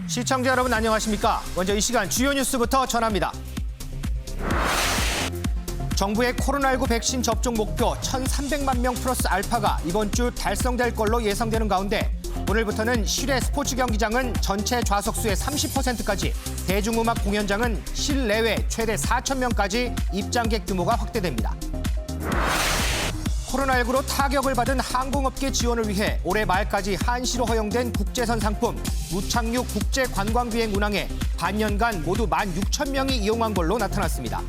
시청자 여러분 안녕하십니까? 먼저 이 시간 주요 뉴스부터 전합니다. 정부의 코로나19 백신 접종 목표 1,300만 명 플러스 알파가 이번 주 달성될 걸로 예상되는 가운데 오늘부터는 실외 스포츠 경기장은 전체 좌석수의 30%까지, 대중음악 공연장은 실내외 최대 4,000명까지 입장객 규모가 확대됩니다. 코로나19로 타격을 받은 항공업계 지원을 위해 올해 말까지 한시로 허용된 국제선 상품 무착륙 국제관광비행 운항에 반년간 모두 16,000명이 이용한 걸로 나타났습니다.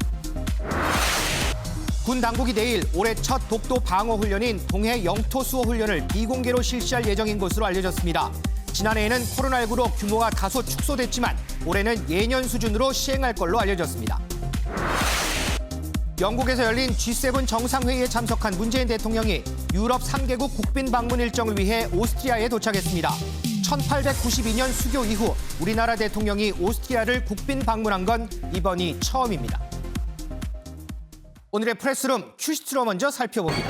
군 당국이 내일 올해 첫 독도 방어 훈련인 동해 영토 수호 훈련을 비공개로 실시할 예정인 것으로 알려졌습니다. 지난해에는 코로나19로 규모가 다소 축소됐지만 올해는 예년 수준으로 시행할 걸로 알려졌습니다. 영국에서 열린 G7 정상회의에 참석한 문재인 대통령이 유럽 3개국 국빈 방문 일정을 위해 오스트리아에 도착했습니다. 1892년 수교 이후 우리나라 대통령이 오스트리아를 국빈 방문한 건 이번이 처음입니다. 오늘의 프레스룸 큐시트로 먼저 살펴봅니다.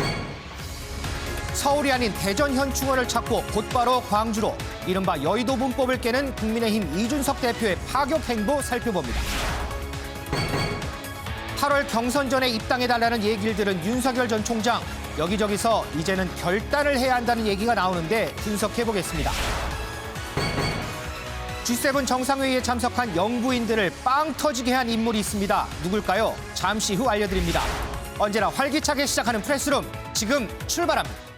서울이 아닌 대전 현충원을 찾고 곧바로 광주로, 이른바 여의도 문법을 깨는 국민의힘 이준석 대표의 파격 행보 살펴봅니다. 8월 경선 전에 입당해달라는 얘기를 들은 윤석열 전 총장, 여기저기서 이제는 결단을 해야 한다는 얘기가 나오는데 분석해보겠습니다. G7 정상회의에 참석한 영부인들을 빵 터지게 한 인물이 있습니다. 누굴까요? 잠시 후 알려드립니다. 언제나 활기차게 시작하는 프레스룸, 지금 출발합니다.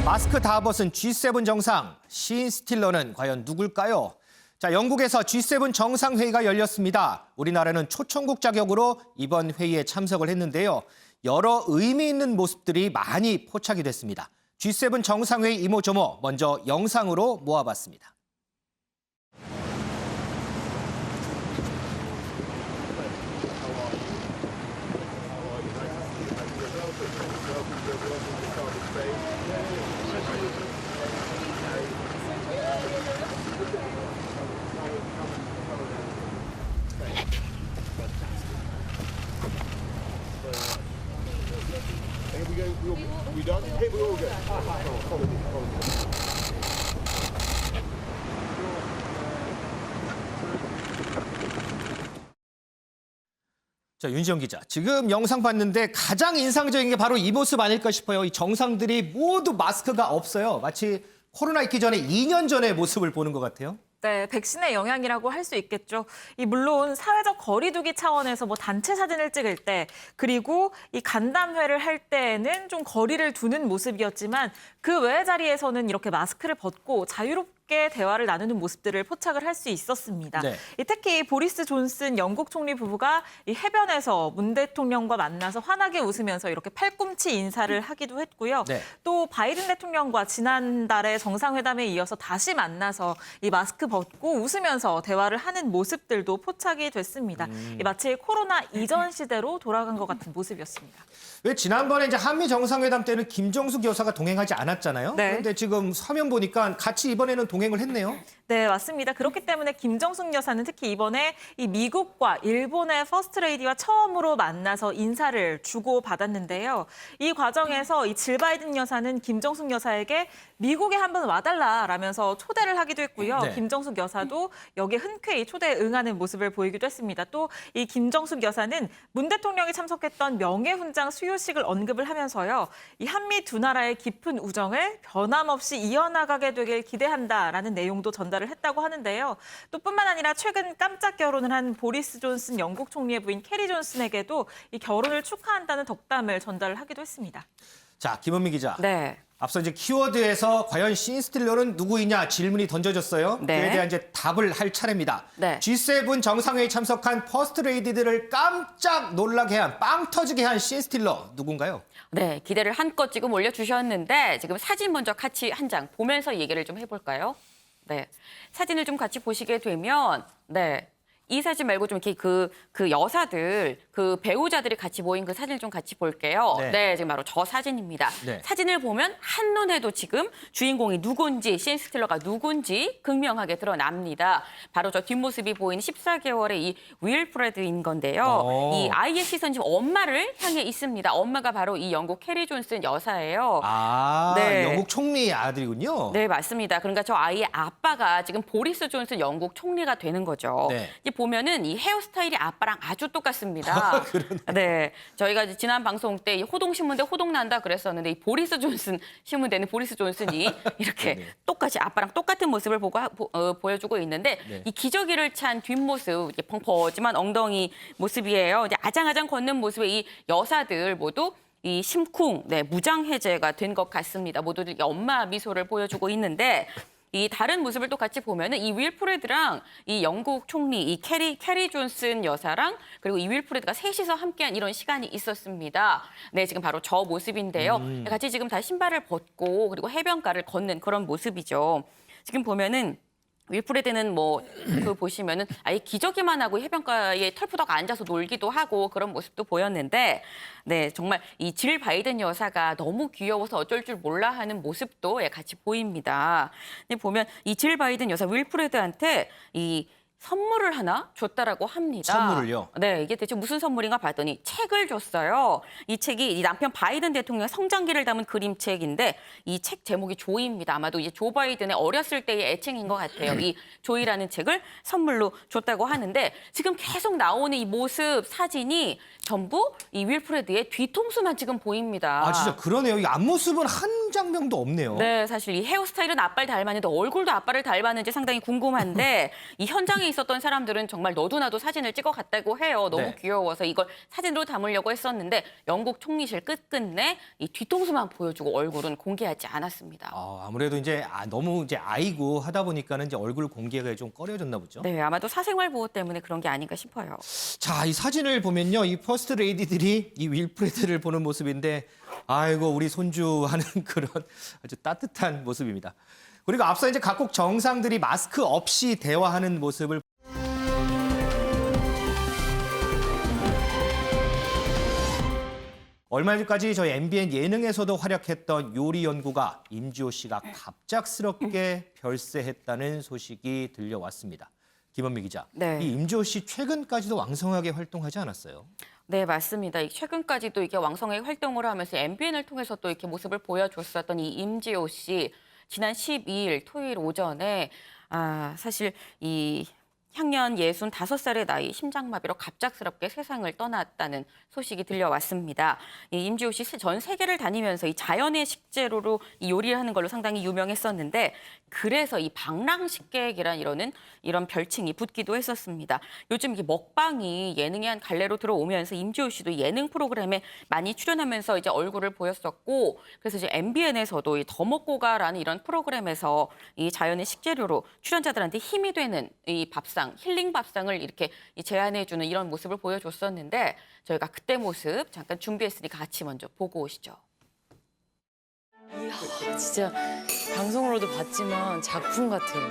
마스크 다 벗은 G7 정상, 시인 스틸러는 과연 누굴까요? 자, 영국에서 G7 정상회의가 열렸습니다. 우리나라는 초청국 자격으로 이번 회의에 참석을 했는데요. 여러 의미 있는 모습들이 많이 포착이 됐습니다. G7 정상회의 이모저모 먼저 영상으로 모아봤습니다. 자, 윤지영 기자, 지금 영상 봤는데 가장 인상적인 게 바로 이 모습 아닐까 싶어요. 이 정상들이 모두 마스크가 없어요. 마치 코로나 있기 전에 2년 전의 모습을 보는 것 같아요. 네, 백신의 영향이라고 할 수 있겠죠. 물론 사회적 거리두기 차원에서 단체 사진을 찍을 때, 그리고 이 간담회를 할 때에는 좀 거리를 두는 모습이었지만 그 외의 자리에서는 이렇게 마스크를 벗고 자유롭게 대화를 나누는 모습들을 포착을 할 수 있었습니다. 네. 특히 보리스 존슨 영국 총리 부부가 이 해변에서 문 대통령과 만나서 환하게 웃으면서 이렇게 팔꿈치 인사를 하기도 했고요. 네. 또 바이든 대통령과 지난달에 정상회담에 이어서 다시 만나서 이 마스크 벗고 웃으면서 대화를 하는 모습들도 포착이 됐습니다. 마치 코로나 이전 시대로 돌아간 것 같은 모습이었습니다. 왜 지난번에 이제 한미 정상회담 때는 김정숙 여사가 동행하지 않았잖아요. 네. 그런데 지금 화면 보니까 같이 이번에는 동행을 했네요. 네, 맞습니다. 그렇기 때문에 김정숙 여사는 특히 이번에 이 미국과 일본의 퍼스트레이디와 처음으로 만나서 인사를 주고받았는데요. 이 과정에서 이 질 바이든 여사는 김정숙 여사에게 미국에 한번 와달라라면서 초대를 하기도 했고요. 네. 김정숙 여사도 여기에 흔쾌히 초대에 응하는 모습을 보이기도 했습니다. 또 이 김정숙 여사는 문 대통령이 참석했던 명예훈장 수여식을 언급을 하면서요. 이 한미 두 나라의 깊은 우정을 변함없이 이어나가게 되길 기대한다라는 내용도 전달을 했다고 하는데요. 또 뿐만 아니라 최근 깜짝 결혼을 한 보리스 존슨 영국 총리의 부인 캐리 존슨에게도 이 결혼을 축하한다는 덕담을 전달을 하기도 했습니다. 자, 김은미 기자. 네. 앞서 이제 키워드에서 과연 시인 스틸러는 누구이냐 질문이 던져졌어요. 네. 그에 대한 이제 답을 할 차례입니다. 네. G7 정상회의 참석한 퍼스트레이디들을 깜짝 놀라게 한, 빵 터지게 한 시인 스틸러 누군가요? 네, 기대를 한껏 지금 올려주셨는데 지금 사진 먼저 같이 한 장 보면서 얘기를 좀 해볼까요? 네, 사진을 좀 같이 보시게 되면 이 사진 말고 좀 이렇게 그 여사들 그 배우자들이 같이 모인 그 사진을 좀 같이 볼게요. 네. 네, 지금 바로 저 사진입니다. 네. 사진을 보면 한눈에도 지금 주인공이 누군지, 신 스틸러가 누군지 극명하게 드러납니다. 바로 저 뒷모습이 보이는 14개월의 이 윌프레드인 건데요. 이 아이의 시선이 지금 엄마를 향해 있습니다. 엄마가 바로 이 영국 캐리 존슨 여사예요. 아, 네. 영국 총리 아들이군요. 네, 맞습니다. 그러니까 저 아이의 아빠가 지금 보리스 존슨 영국 총리가 되는 거죠. 네. 이제 보면은 이 헤어스타일이 아빠랑 아주 똑같습니다. 네, 저희가 이제 지난 방송 때 이 호동신문 대 호동난다 그랬었는데 이 보리스 존슨 신문대는 보리스 존슨이 이렇게 네. 똑같이 아빠랑 똑같은 모습을 보여주고 있는데 네. 이 기저귀를 찬 뒷모습, 이게 펑퍼짐한 엉덩이 모습이에요. 이제 아장아장 걷는 모습에 이 여사들 모두 이 심쿵, 네, 무장 해제가 된 것 같습니다. 모두들 엄마 미소를 보여주고 있는데 이 다른 모습을 또 같이 보면은 이 윌프레드랑 이 영국 총리 이 캐리 존슨 여사랑 그리고 이 윌프레드가 셋이서 함께한 이런 시간이 있었습니다. 네, 지금 바로 저 모습인데요. 같이 지금 다 신발을 벗고 그리고 해변가를 걷는 그런 모습이죠. 지금 보면은 윌프레드는 뭐 그 보시면은 아예 기저귀만 하고 해변가에 털푸덕 앉아서 놀기도 하고 그런 모습도 보였는데 네, 정말 이 질 바이든 여사가 너무 귀여워서 어쩔 줄 몰라 하는 모습도 같이 보입니다. 근데 보면 이 질 바이든 여사 윌프레드한테 이 선물을 하나 줬다라고 합니다. 선물을요? 네, 이게 대체 무슨 선물인가 봤더니 책을 줬어요. 이 책이 이 남편 바이든 대통령 성장기를 담은 그림책인데 이 책 제목이 조이입니다. 아마도 이제 조 바이든의 어렸을 때의 애칭인 것 같아요. 이 조이라는 책을 선물로 줬다고 하는데 지금 계속 나오는 이 모습 사진이 전부 이 윌프레드의 뒤통수만 지금 보입니다. 아, 진짜 그러네요. 이 앞모습은 한 장면도 없네요. 네, 사실 이 헤어스타일은 아빠를 닮았는데 얼굴도 아빠를 닮았는지 상당히 궁금한데 이 현장에 있었던 사람들은 정말 너도 나도 사진을 찍어 갔다고 해요. 너무 네. 귀여워서 이걸 사진으로 담으려고 했었는데 영국 총리실 끝끝내 이 뒤통수만 보여주고 얼굴은 공개하지 않았습니다. 아무래도 이제 너무 이제 아이고 하다 보니까는 이제 얼굴 공개가 좀 꺼려졌나 보죠. 네, 아마도 사생활 보호 때문에 그런 게 아닌가 싶어요. 자, 이 사진을 보면요. 이 퍼스트 레이디들이 이 윌프레드를 보는 모습인데 아이고 우리 손주 하는 그런 아주 따뜻한 모습입니다. 그리고 앞서 이제 각국 정상들이 마스크 없이 대화하는 모습을 얼마 전까지 저희 MBN 예능에서도 활약했던 요리 연구가 임지호 씨가 갑작스럽게 별세했다는 소식이 들려왔습니다. 김원미 기자, 네. 이 임지호 씨 최근까지도 왕성하게 활동하지 않았어요? 네, 맞습니다. 최근까지도 이렇게 왕성하게 활동을 하면서 MBN을 통해서 또 이렇게 모습을 보여줬었던 이 임지호 씨. 지난 12일 토요일 오전에 사실 이 향년 65살의 나이 심장마비로 갑작스럽게 세상을 떠났다는 소식이 들려왔습니다. 이 임지호 씨 전 세계를 다니면서 이 자연의 식재료로 이 요리를 하는 걸로 상당히 유명했었는데 그래서 이 방랑식객이란 이런 별칭이 붙기도 했었습니다. 요즘 이게 먹방이 예능의 한 갈래로 들어오면서 임지호 씨도 예능 프로그램에 많이 출연하면서 이제 얼굴을 보였었고 그래서 이제 MBN에서도 이 더 먹고 가라는 이런 프로그램에서 이 자연의 식재료로 출연자들한테 힘이 되는 이 밥상 힐링 밥상을 이렇게 제안해주는 이런 모습을 보여줬었는데 저희가 그때 모습 잠깐 준비했으니까 같이 먼저 보고 오시죠. 이야, 진짜 방송으로도 봤지만 작품 같아요.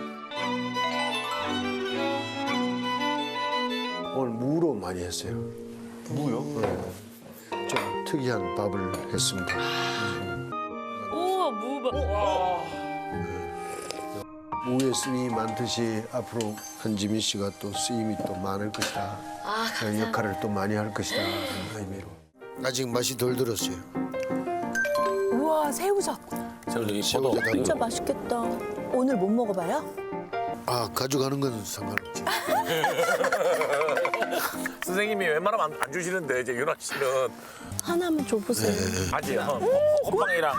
오늘 무로 많이 했어요. 무요? 네. 좀 특이한 밥을 했습니다. 우와, 무. 무의 쓰임이 많듯이 앞으로 한지민 씨가 또 쓰임이 또 많을 것이다. 그런 역할을 또 많이 할 것이다. 하는 의미로. 아직 맛이 덜 들었어요. 우와, 새우젓. 저기 새우젓 한 진짜 거. 맛있겠다. 오늘 못 먹어봐요? 가져가는 건 상관없지. 선생님이 웬만하면 안 주시는데 이제 윤아 씨는 하나만 줘보세요. 아직 호빵이랑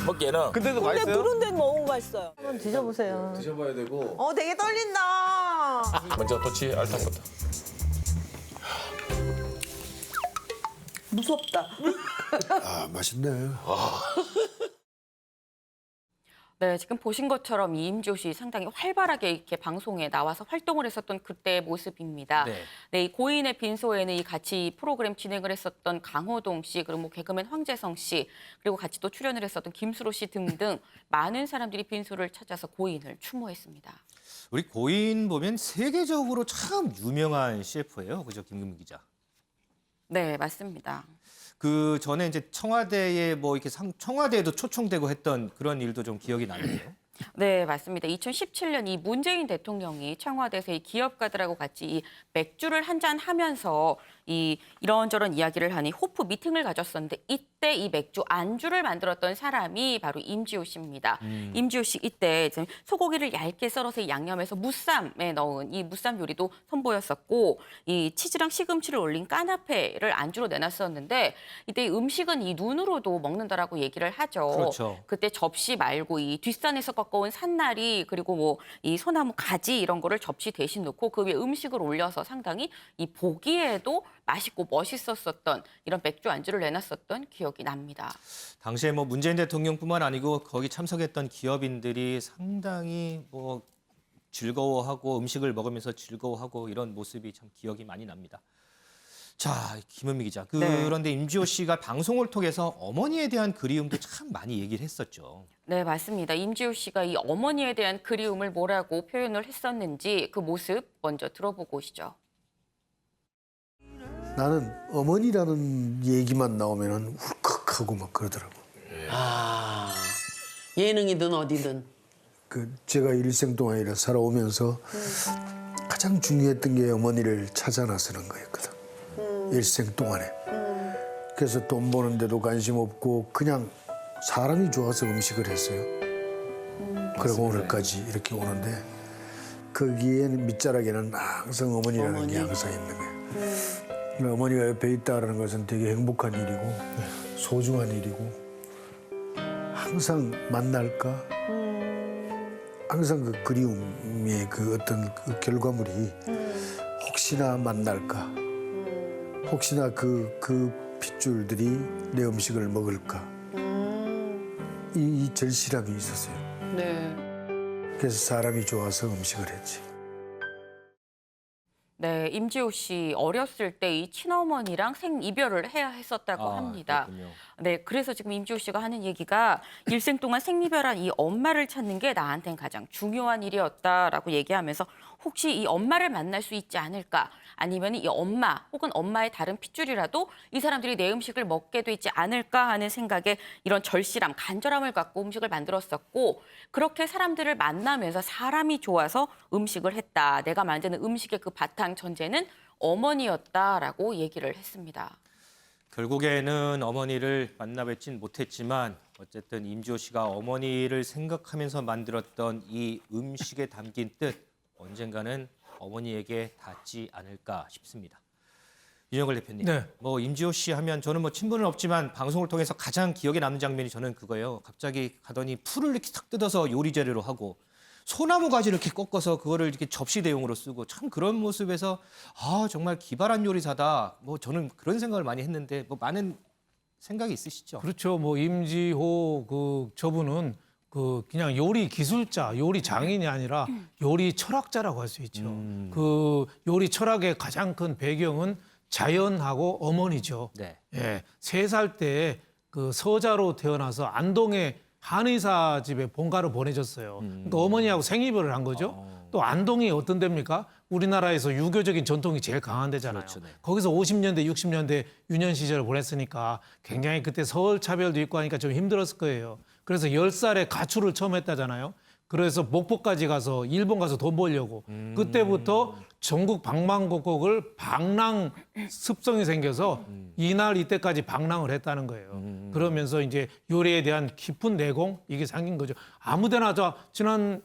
먹기에는 근데도 근데 맛있어요? 그런 데는 먹은 거 있어요. 한번 드셔보세요. 드셔봐야 되고. 되게 떨린다. 먼저 토치 알탕부터. 무섭다. 맛있네. 네, 지금 보신 것처럼 이 임지호 씨 상당히 활발하게 이렇게 방송에 나와서 활동을 했었던 그때의 모습입니다. 네. 네, 이 고인의 빈소에는 이 같이 프로그램 진행을 했었던 강호동 씨, 그리고 뭐 개그맨 황재성 씨, 그리고 같이 또 출연을 했었던 김수로 씨 등등 많은 사람들이 빈소를 찾아서 고인을 추모했습니다. 우리 고인 보면 세계적으로 참 유명한 셰프예요. 그죠, 김금미 기자? 네, 맞습니다. 그 전에 이제 청와대에 뭐 이렇게 청와대에도 초청되고 했던 그런 일도 좀 기억이 나는데요. 네, 맞습니다. 2017년 이 문재인 대통령이 청와대에서 이 기업가들하고 같이 이 맥주를 한잔 하면서 이런저런 이야기를 하니 호프 미팅을 가졌었는데 이때 이 맥주 안주를 만들었던 사람이 바로 임지호 씨입니다. 임지호 씨 이때 소고기를 얇게 썰어서 이 양념해서 무쌈에 넣은 이 무쌈 요리도 선보였었고 이 치즈랑 시금치를 올린 까나페를 안주로 내놨었는데 이때 이 음식은 이 눈으로도 먹는다라고 얘기를 하죠. 그렇죠. 그때 접시 말고 이 뒷산에서 꺾어온 산나리 그리고 뭐 이 소나무 가지 이런 거를 접시 대신 놓고 그 위에 음식을 올려서 상당히 이 보기에도 맛있고 멋있었었던 이런 맥주 안주를 내놨었던 기억이 납니다. 당시에 뭐 문재인 대통령뿐만 아니고 거기 참석했던 기업인들이 상당히 뭐 즐거워하고 음식을 먹으면서 즐거워하고 이런 모습이 참 기억이 많이 납니다. 자, 김은미 기자. 그런데 임지호 씨가 방송을 통해서 어머니에 대한 그리움도 참 많이 얘기를 했었죠. 네, 맞습니다. 임지호 씨가 이 어머니에 대한 그리움을 뭐라고 표현을 했었는지 그 모습 먼저 들어보고 오시죠. 나는 어머니라는 얘기만 나오면 울컥하고 막 그러더라고. 아, 예능이든 어디든. 제가 일생 동안 이렇게 살아오면서 가장 중요했던 게 어머니를 찾아 나서는 거였거든. 일생 동안에. 그래서 돈 버는데도 관심 없고 그냥 사람이 좋아서 음식을 했어요. 그리고 오늘까지 이렇게 오는데 거기에는 밑자락에는 항상 어머니라는 게 항상 있는 거예요. 어머니가 옆에 있다는 것은 되게 행복한 일이고 소중한 일이고 항상 만날까? 항상 그 그리움의 그 어떤 그 결과물이 혹시나 만날까? 혹시나 그 핏줄들이 내 음식을 먹을까? 이 절실함이 있었어요. 네. 그래서 사람이 좋아서 음식을 했지. 네, 임지호 씨 어렸을 때 이 친어머니랑 생이별을 해야 했었다고 합니다. 그렇군요. 네, 그래서 지금 임지호 씨가 하는 얘기가 일생 동안 생이별한 이 엄마를 찾는 게 나한텐 가장 중요한 일이었다라고 얘기하면서 혹시 이 엄마를 만날 수 있지 않을까? 아니면 이 엄마 혹은 엄마의 다른 핏줄이라도 이 사람들이 내 음식을 먹게 되지 않을까 하는 생각에 이런 절실함, 간절함을 갖고 음식을 만들었었고 그렇게 사람들을 만나면서 사람이 좋아서 음식을 했다. 내가 만드는 음식의 그 바탕 전제는 어머니였다라고 얘기를 했습니다. 결국에는 어머니를 만나 뵙진 못했지만 어쨌든 임지호 씨가 어머니를 생각하면서 만들었던 이 음식에 담긴 뜻 언젠가는 어머니에게 닿지 않을까 싶습니다. 윤영걸 대표님, 네. 뭐 임지호 씨 하면 저는 뭐 친분은 없지만 방송을 통해서 가장 기억에 남는 장면이 저는 그거예요. 갑자기 가더니 풀을 이렇게 탁 뜯어서 요리 재료로 하고 소나무 가지를 이렇게 꺾어서 그거를 이렇게 접시 대용으로 쓰고 참 그런 모습에서 아 정말 기발한 요리사다. 뭐 저는 그런 생각을 많이 했는데 뭐 많은 생각이 있으시죠? 그렇죠. 뭐 임지호 저분은 그냥 요리 기술자, 요리 장인이 아니라 요리 철학자라고 할 수 있죠. 그 요리 철학의 가장 큰 배경은 자연하고 어머니죠. 네. 예, 3살 때 그 서자로 태어나서 안동의 한의사 집에 본가를 보내줬어요. 그러니까 어머니하고 생이별을 한 거죠. 또 안동이 어떤 데입니까? 우리나라에서 유교적인 전통이 제일 강한 데잖아요. 그렇죠, 네. 거기서 50년대, 60년대 유년 시절을 보냈으니까 굉장히 그때 서울 차별도 있고 하니까 좀 힘들었을 거예요. 그래서 10살에 가출을 처음 했다잖아요. 그래서 목포까지 가서 일본 가서 돈 벌려고 그때부터 전국 방방곡곡을 방랑 습성이 생겨서 이날 이때까지 방랑을 했다는 거예요. 그러면서 이제 요리에 대한 깊은 내공 이게 생긴 거죠. 아무데나 지난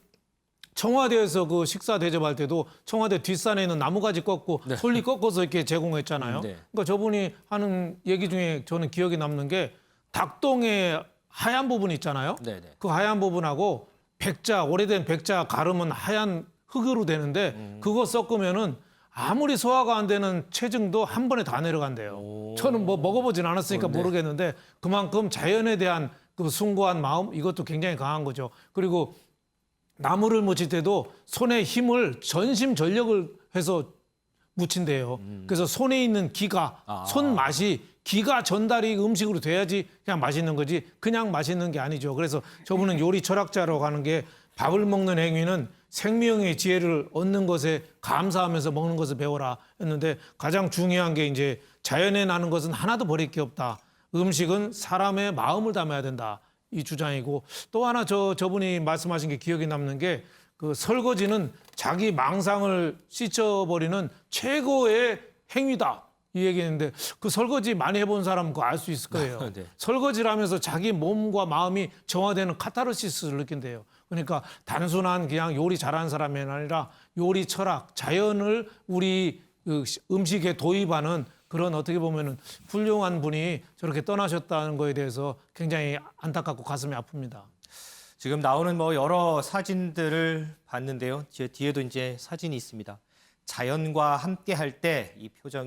청와대에서 그 식사 대접할 때도 청와대 뒷산에 있는 나무가지 꺾고 솔리 꺾어서 이렇게 제공했잖아요. 네. 그러니까 저분이 하는 얘기 중에 저는 기억에 남는 게 닭똥의 하얀 부분 있잖아요. 네네. 그 하얀 부분하고 오래된 백자 가르면 하얀 흙으로 되는데 그거 섞으면은 아무리 소화가 안 되는 체증도 한 번에 다 내려간대요. 저는 뭐 먹어보진 않았으니까 모르겠는데 그만큼 자연에 대한 그 숭고한 마음 이것도 굉장히 강한 거죠. 그리고 나무를 묻힐 때도 손에 힘을 전심전력을 해서 묻힌대요. 그래서 손에 있는 기가, 손맛이 기가 전달이 음식으로 돼야지 그냥 맛있는 거지 그냥 맛있는 게 아니죠. 그래서 저분은 요리 철학자라고 하는 게 밥을 먹는 행위는 생명의 지혜를 얻는 것에 감사하면서 먹는 것을 배워라 했는데 가장 중요한 게 이제 자연에 나는 것은 하나도 버릴 게 없다. 음식은 사람의 마음을 담아야 된다. 이 주장이고 또 하나 저분이 말씀하신 게 기억에 남는 게 그 설거지는 자기 망상을 씻어버리는 최고의 행위다. 이 얘기했는데 그 설거지 많이 해본 사람은 그거 알 수 있을 거예요. 네. 설거지를 하면서 자기 몸과 마음이 정화되는 카타르시스를 느낀대요. 그러니까 단순한 그냥 요리 잘하는 사람이 아니라 요리 철학, 자연을 우리 그 음식에 도입하는 그런 어떻게 보면은 훌륭한 분이 저렇게 떠나셨다는 거에 대해서 굉장히 안타깝고 가슴이 아픕니다. 지금 나오는 뭐 여러 사진들을 봤는데요. 제 뒤에도 이제 사진이 있습니다. 자연과 함께 할 때 이 표정.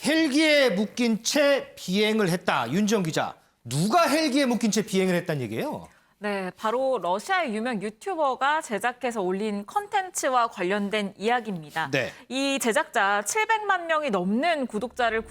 헬기에 묶인 채 비행을 했다. 윤지영 기자. 누가 헬기에 묶인 채 비행을 했다는 얘기예요? 네, 바로 러시아의 유명 유튜버가 제작해서 올린 컨텐츠와 관련된 이야기입니다. 네. 이 제작자 700만 명이 넘는 구독자를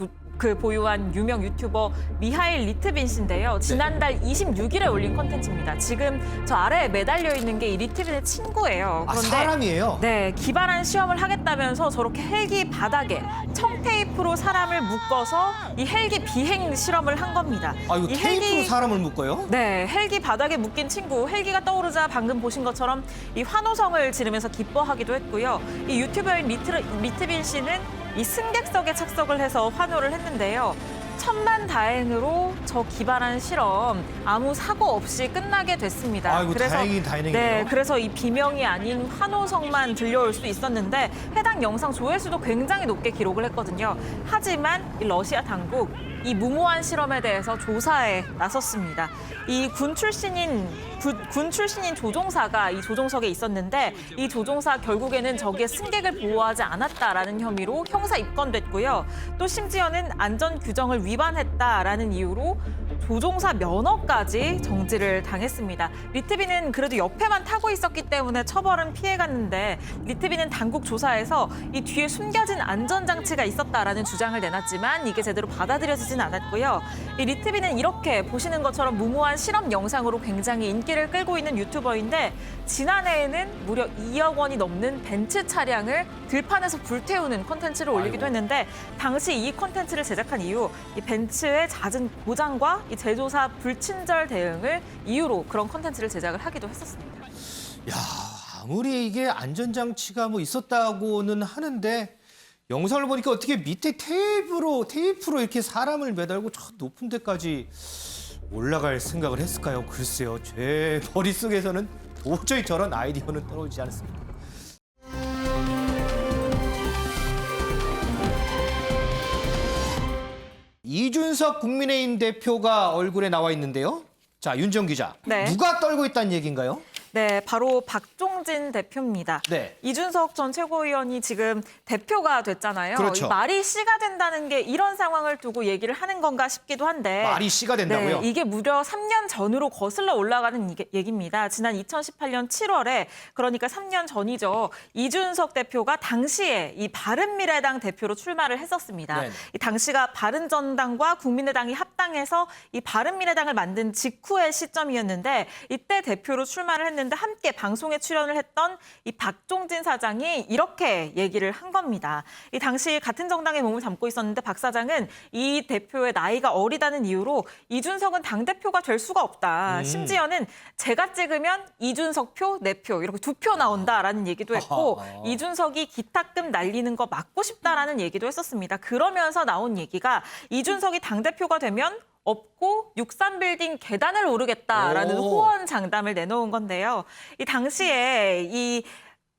보유한 유명 유튜버 미하일 리트빈 씨인데요. 지난달 26일에 올린 컨텐츠입니다. 지금 저 아래에 매달려 있는 게 이 리트빈의 친구예요. 아, 사람이에요? 네, 기발한 시험을 하겠다면서 저렇게 헬기 바닥에 청테이프로 사람을 묶어서 이 헬기 비행 실험을 한 겁니다. 아, 이거 이 테이프로 사람을 묶어요? 네, 헬기 바닥에 묶인 친구, 헬기가 떠오르자 방금 보신 것처럼 이 환호성을 지르면서 기뻐하기도 했고요. 이 유튜버인 리트빈 씨는 이 승객석에 착석을 해서 환호를 했는데요. 천만다행으로 저 기발한 실험 아무 사고 없이 끝나게 됐습니다. 아이고, 다행이네요. 네, 그래서 이 비명이 아닌 환호성만 들려올 수 있었는데 해당 영상 조회수도 굉장히 높게 기록을 했거든요. 하지만 이 러시아 당국 이 무모한 실험에 대해서 조사에 나섰습니다. 이 군 출신인 조종사가 이 조종석에 있었는데 이 조종사 결국에는 저기에 승객을 보호하지 않았다라는 혐의로 형사 입건됐고요. 또 심지어는 안전 규정을 위반했다라는 이유로 조종사 면허까지 정지를 당했습니다. 리트빈은 그래도 옆에만 타고 있었기 때문에 처벌은 피해갔는데 리트빈은 당국 조사에서 이 뒤에 숨겨진 안전장치가 있었다라는 주장을 내놨지만 이게 제대로 받아들여지진 않았고요. 이 리트빈은 이렇게 보시는 것처럼 무모한 실험 영상으로 굉장히 인기를 끌고 있는 유튜버인데 지난해에는 무려 2억 원이 넘는 벤츠 차량을 들판에서 불태우는 콘텐츠를 올리기도 했는데 당시 이 콘텐츠를 제작한 이유 이 벤츠의 잦은 고장과 이 제조사 불친절 대응을 이유로 그런 콘텐츠를 제작을 하기도 했었습니다. 야, 아무리 이게 안전장치가 뭐 있었다고는 하는데 영상을 보니까 어떻게 밑에 테이프로 이렇게 사람을 매달고 저 높은 데까지 올라갈 생각을 했을까요? 글쎄요. 제 머릿속에서는 도저히 저런 아이디어는 떠오르지 않습니다. 이준석 국민의힘 대표가 얼굴에 나와 있는데요. 자, 윤정 기자. 네. 누가 떨고 있다는 얘기인가요? 네, 바로 박종진 대표입니다. 네. 이준석 전 최고위원이 지금 대표가 됐잖아요. 그렇죠. 이 말이 씨가 된다는 게 이런 상황을 두고 얘기를 하는 건가 싶기도 한데. 말이 씨가 된다고요? 네, 이게 무려 3년 전으로 거슬러 올라가는 얘기입니다. 지난 2018년 7월에 그러니까 3년 전이죠. 이준석 대표가 당시에 이 바른미래당 대표로 출마를 했었습니다. 네네. 이 당시가 바른정당과 국민의당이 합당해서 이 바른미래당을 만든 직후의 시점이었는데 이때 대표로 출마를 했는데 함께 방송에 출연을 했던 이 박종진 사장이 이렇게 얘기를 한 겁니다. 이 당시 같은 정당에 몸을 담고 있었는데 박 사장은 이 대표의 나이가 어리다는 이유로 이준석은 당대표가 될 수가 없다. 심지어는 제가 찍으면 이준석 표, 내 표 이렇게 2표 나온다라는 얘기도 했고 이준석이 기탁금 날리는 거 막고 싶다라는 얘기도 했었습니다. 그러면서 나온 얘기가 이준석이 당대표가 되면 없고 63빌딩 계단을 오르겠다라는 호언 장담을 내놓은 건데요. 이 당시에 이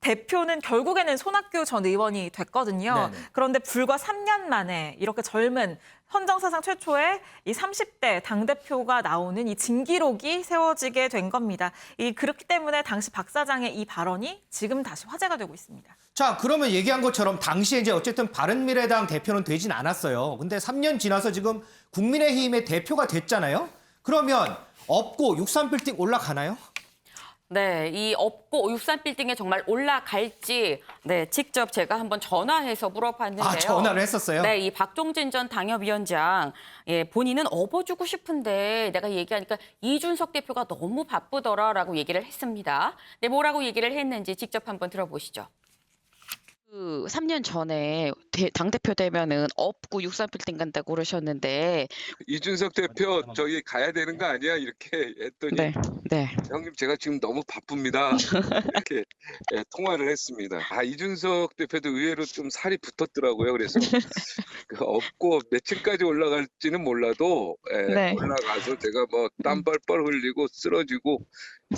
대표는 결국에는 손학규 전 의원이 됐거든요. 네네. 그런데 불과 3년 만에 이렇게 젊은 헌정사상 최초의 이 30대 당대표가 나오는 이 진기록이 세워지게 된 겁니다. 그렇기 때문에 당시 박 사장의 이 발언이 지금 다시 화제가 되고 있습니다. 자, 그러면 얘기한 것처럼 당시에 이제 어쨌든 바른미래당 대표는 되진 않았어요. 근데 3년 지나서 지금 국민의힘의 대표가 됐잖아요. 그러면 없고 63빌딩 올라가나요? 네, 이 업고 63빌딩에 정말 올라갈지 직접 제가 한번 전화해서 물어봤는데요. 아, 전화를 했었어요? 네, 이 박종진 전 당협위원장 본인은 업어주고 싶은데 내가 얘기하니까 이준석 대표가 너무 바쁘더라라고 얘기를 했습니다. 네, 뭐라고 얘기를 했는지 직접 한번 들어보시죠. 그 3년 전에 당대표 되면은 업고 63빌딩 간다고 그러셨는데 이준석 대표 저기 가야 되는 거 아니야? 이렇게 했더니 네. 형님 제가 지금 너무 바쁩니다. 이렇게 통화를 했습니다. 아 이준석 대표도 의외로 좀 살이 붙었더라고요. 그래서 그 업고 몇 층까지 올라갈지는 몰라도 네. 올라가서 제가 뭐 땀 뻘뻘 흘리고 쓰러지고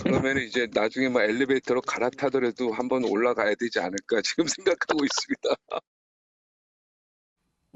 그러면 이제 나중에 뭐 엘리베이터로 갈아타더라도 한번 올라가야 되지 않을까 지금 생각하고 있습니다.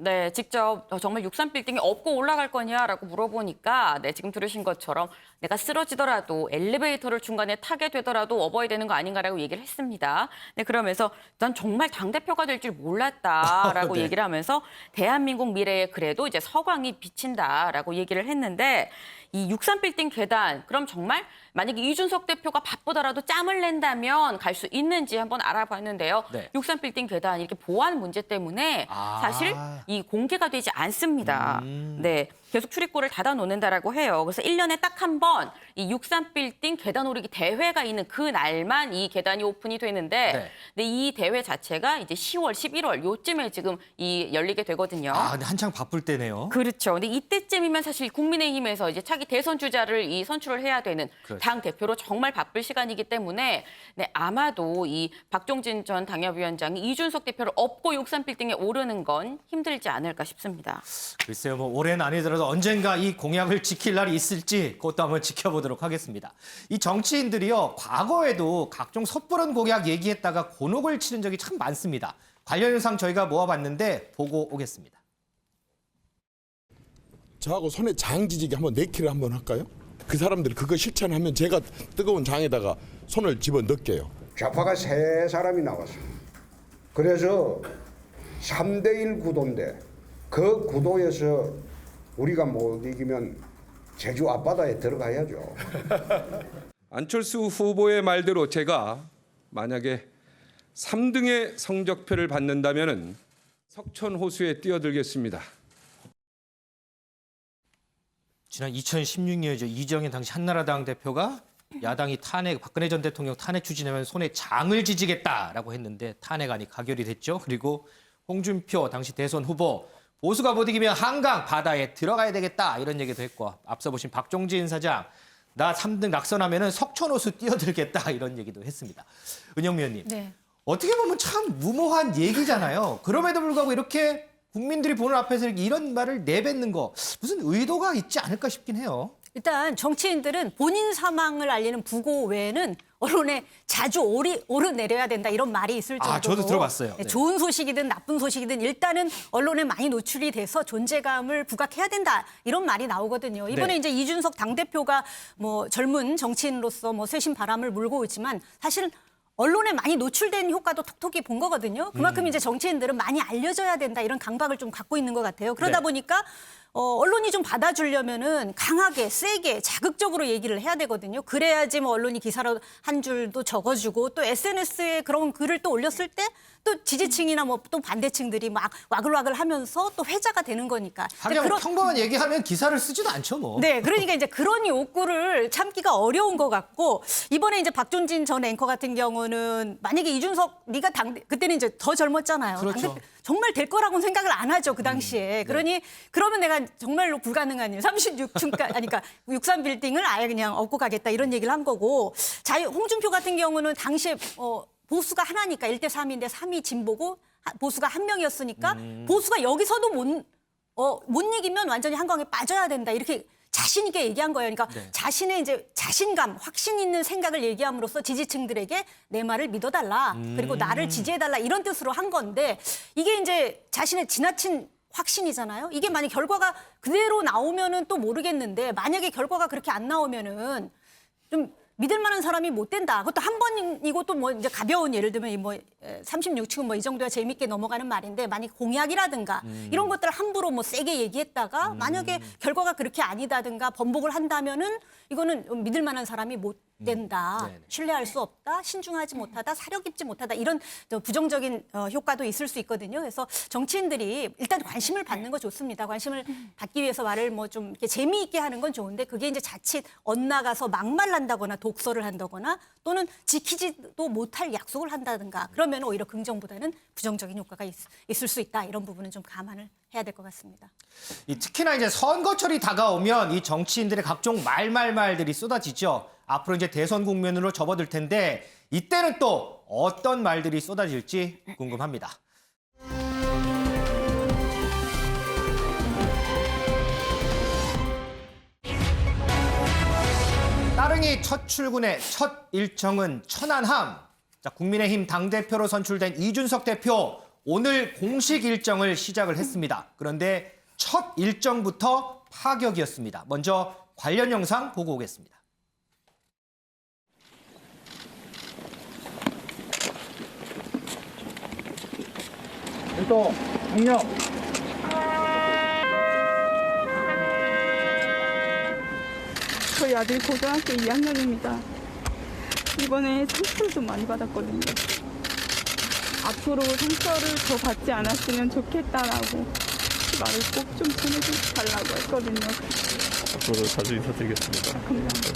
네, 직접 정말 63빌딩에 업고 올라갈 거냐라고 물어보니까 지금 들으신 것처럼 내가 쓰러지더라도 엘리베이터를 중간에 타게 되더라도 업어야 되는 거 아닌가라고 얘기를 했습니다. 네, 그러면서 난 정말 당대표가 될 줄 몰랐다라고 네. 얘기를 하면서 대한민국 미래에 그래도 이제 서광이 비친다라고 얘기를 했는데 이 63빌딩 계단 그럼 정말 만약에 이준석 대표가 바쁘더라도 짬을 낸다면 갈 수 있는지 한번 알아봤는데요. 네. 63빌딩 계단 이렇게 보안 문제 때문에 사실 이 공개가 되지 않습니다. 네, 계속 출입구를 닫아 놓는다라고 해요. 그래서 1년에 딱 한 번 이 63빌딩 계단 오르기 대회가 있는 그 날만 이 계단이 오픈이 되는데 근데 이 대회 자체가 이제 10월, 11월 요쯤에 지금 열리게 되거든요. 아, 근데 한창 바쁠 때네요. 그렇죠. 근데 이때쯤이면 사실 국민의힘에서 이제 차기 대선 주자를 선출을 해야 되는 그렇죠. 당 대표로 정말 바쁠 시간이기 때문에 아마도 이 박종진 전 당협위원장이 이준석 대표를 업고 63빌딩에 오르는 건 힘들지 않을까 싶습니다. 글쎄요, 뭐 올해는 아니더라도 언젠가 이 공약을 지킬 날이 있을지 그것도 한번 지켜보도록 하겠습니다. 이 정치인들이요, 과거에도 각종 섣부른 공약 얘기했다가 곤혹을 치른 적이 참 많습니다. 관련 영상 저희가 모아봤는데 보고 오겠습니다. 저하고 손에 장 지지기 한번 내키를 한번 할까요? 그 사람들이 그거 실천하면 제가 뜨거운 장에다가 손을 집어 넣을게요. 좌파가 세 사람이 나왔어. 그래서 3대1 구도인데 그 구도에서 우리가 못 이기면 제주 앞바다에 들어가야죠. 안철수 후보의 말대로 제가 만약에 3등의 성적표를 받는다면은 석천 호수에 뛰어들겠습니다. 지난 2016년이죠. 이정현 당시 한나라당 대표가 야당이 박근혜 전 대통령 탄핵 추진하면 손에 장을 지지겠다라고 했는데 탄핵안이 가결이 됐죠. 그리고 홍준표 당시 대선 후보 보수가 못 이기면 한강 바다에 들어가야 되겠다 이런 얘기도 했고 앞서 보신 박종진 사장 나 3등 낙선하면은 석촌호수 뛰어들겠다 이런 얘기도 했습니다. 은영미 의원님. 네. 어떻게 보면 참 무모한 얘기잖아요. 그럼에도 불구하고 이렇게 국민들이 보는 앞에서 이런 말을 내뱉는 거 무슨 의도가 있지 않을까 싶긴 해요. 일단 정치인들은 본인 사망을 알리는 부고 외에는 언론에 자주 오르내려야 된다 이런 말이 있을 정도로 저도 들어봤어요. 네. 좋은 소식이든 나쁜 소식이든 일단은 언론에 많이 노출이 돼서 존재감을 부각해야 된다 이런 말이 나오거든요. 이번에 이제 이준석 당대표가 뭐 젊은 정치인으로서 뭐 쇄신 바람을 물고 있지만 사실은 언론에 많이 노출된 효과도 톡톡히 본 거거든요. 그만큼 이제 정치인들은 많이 알려져야 된다 이런 강박을 좀 갖고 있는 것 같아요. 그러다 보니까 언론이 좀 받아주려면은 강하게, 세게, 자극적으로 얘기를 해야 되거든요. 그래야지 뭐 언론이 기사로 한 줄도 적어주고 또 SNS에 그런 글을 또 올렸을 때 또 지지층이나 뭐 또 반대층들이 막 와글와글 하면서 또 회자가 되는 거니까. 하긴 평범한 얘기하면 기사를 쓰지도 않죠, 뭐. 네, 그러니까 이제 그런 욕구를 참기가 어려운 것 같고 이번에 이제 박종진 전 앵커 같은 경우는 만약에 이준석 네가 그때는 이제 더 젊었잖아요. 그렇죠. 당대표 정말 될 거라고는 생각을 안 하죠 그 당시에. 그러니 그러면 내가 정말로 불가능한 일 36층까지 아니 그러니까 63빌딩을 아예 그냥 업고 가겠다 이런 얘기를 한 거고 홍준표 같은 경우는 당시에 보수가 하나니까 1대 3인데 3이 진보고 보수가 한 명이었으니까 보수가 여기서도 못 이기면 완전히 한강에 빠져야 된다 이렇게 자신 있게 얘기한 거예요. 그러니까 자신의 이제 자신감, 확신 있는 생각을 얘기함으로써 지지층들에게 내 말을 믿어달라. 그리고 나를 지지해달라 이런 뜻으로 한 건데 이게 이제 자신의 지나친 확신이잖아요. 이게 만약 결과가 그대로 나오면은 또 모르겠는데 만약에 결과가 그렇게 안 나오면은 좀 믿을 만한 사람이 못 된다. 그것도 한 번이고 또 뭐 이제 가벼운 예를 들면 뭐 36층은 뭐 이 정도야 재밌게 넘어가는 말인데 만약 공약이라든가 이런 것들을 함부로 뭐 세게 얘기했다가 만약에 결과가 그렇게 아니다든가 번복을 한다면은 이거는 믿을 만한 사람이 못 된다. 네네. 신뢰할 수 없다. 신중하지 못하다. 사려 깊지 못하다. 이런 부정적인 효과도 있을 수 있거든요. 그래서 정치인들이 일단 관심을 받는 거 좋습니다. 관심을 받기 위해서 말을 뭐 좀 이렇게 재미있게 하는 건 좋은데 그게 이제 자칫 엇나가서 막말한다거나 독설을 한다거나 또는 지키지도 못할 약속을 한다든가 그러면 오히려 긍정보다는 부정적인 효과가 있을 수 있다. 이런 부분은 좀 감안을 해야 될 것 같습니다. 특히나 이제 선거철이 다가오면 이 정치인들의 각종 말들이 쏟아지죠. 앞으로 이제 대선 국면으로 접어들 텐데 이때는 또 어떤 말들이 쏟아질지 궁금합니다. 따릉이 첫 출근의 첫 일정은 천안함. 자, 국민의힘 당대표로 선출된 이준석 대표 오늘 공식 일정을 시작을 했습니다. 그런데 첫 일정부터 파격이었습니다. 먼저 관련 영상 보고 오겠습니다. 일도 강력. 저희 아들 고등학교 2학년입니다. 이번에 상처를 좀 많이 받았거든요. 앞으로 상처를 더 받지 않았으면 좋겠다라고 말을 꼭 좀 전해달라고 했거든요. 앞으로 자주 인사드리겠습니다. 감사합니다.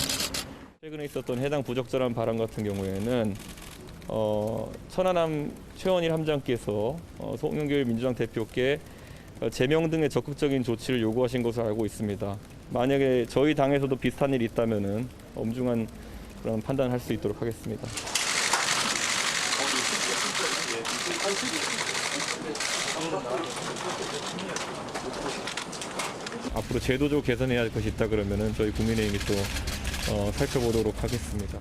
최근에 있었던 해당 부적절한 발언 같은 경우에는 천안함 최원일 함장께서 송영길 민주당 대표께 제명 등의 적극적인 조치를 요구하신 것으로 알고 있습니다. 만약에 저희 당에서도 비슷한 일이 있다면은 엄중한 그런 판단을 할 수 있도록 하겠습니다. 앞으로 제도적으로 개선해야 할 것이 있다 그러면은 저희 국민의힘이 또 살펴보도록 하겠습니다.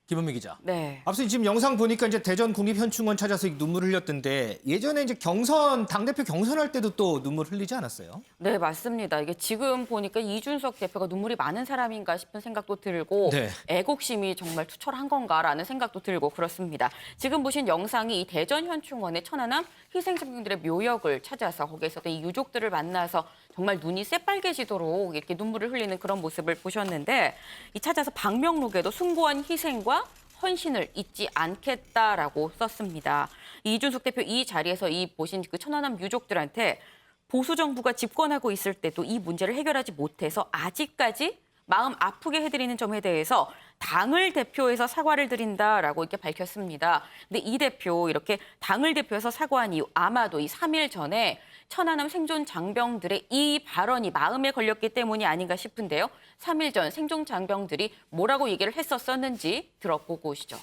김은미 기자. 네. 앞서 지금 영상 보니까 이제 대전 국립현충원 찾아서 눈물을 흘렸던데 예전에 이제 경선 당대표 경선할 때도 또 눈물 흘리지 않았어요? 네, 맞습니다. 이게 지금 보니까 이준석 대표가 눈물이 많은 사람인가 싶은 생각도 들고 네. 애국심이 정말 투철한 건가라는 생각도 들고 그렇습니다. 지금 보신 영상이 이 대전 현충원의 천안함 희생장병들의 묘역을 찾아서 거기에 있었던 이 유족들을 만나서 정말 눈이 새빨개지도록 이렇게 눈물을 흘리는 그런 모습을 보셨는데 이 찾아서 방명록에도 숭고한 희생과 헌신을 잊지 않겠다라고 썼습니다. 이준석 대표 이 자리에서 이 보신 그 천안함 유족들한테 보수 정부가 집권하고 있을 때도 이 문제를 해결하지 못해서 아직까지 마음 아프게 해드리는 점에 대해서 당을 대표해서 사과를 드린다라고 이렇게 밝혔습니다. 근데 이 대표 이렇게 당을 대표해서 사과한 이유 아마도 이 3일 전에 천안함 생존 장병들의 이 발언이 마음에 걸렸기 때문이 아닌가 싶은데요. 3일 전 생존 장병들이 뭐라고 얘기를 했었는지 들어보고 오시죠.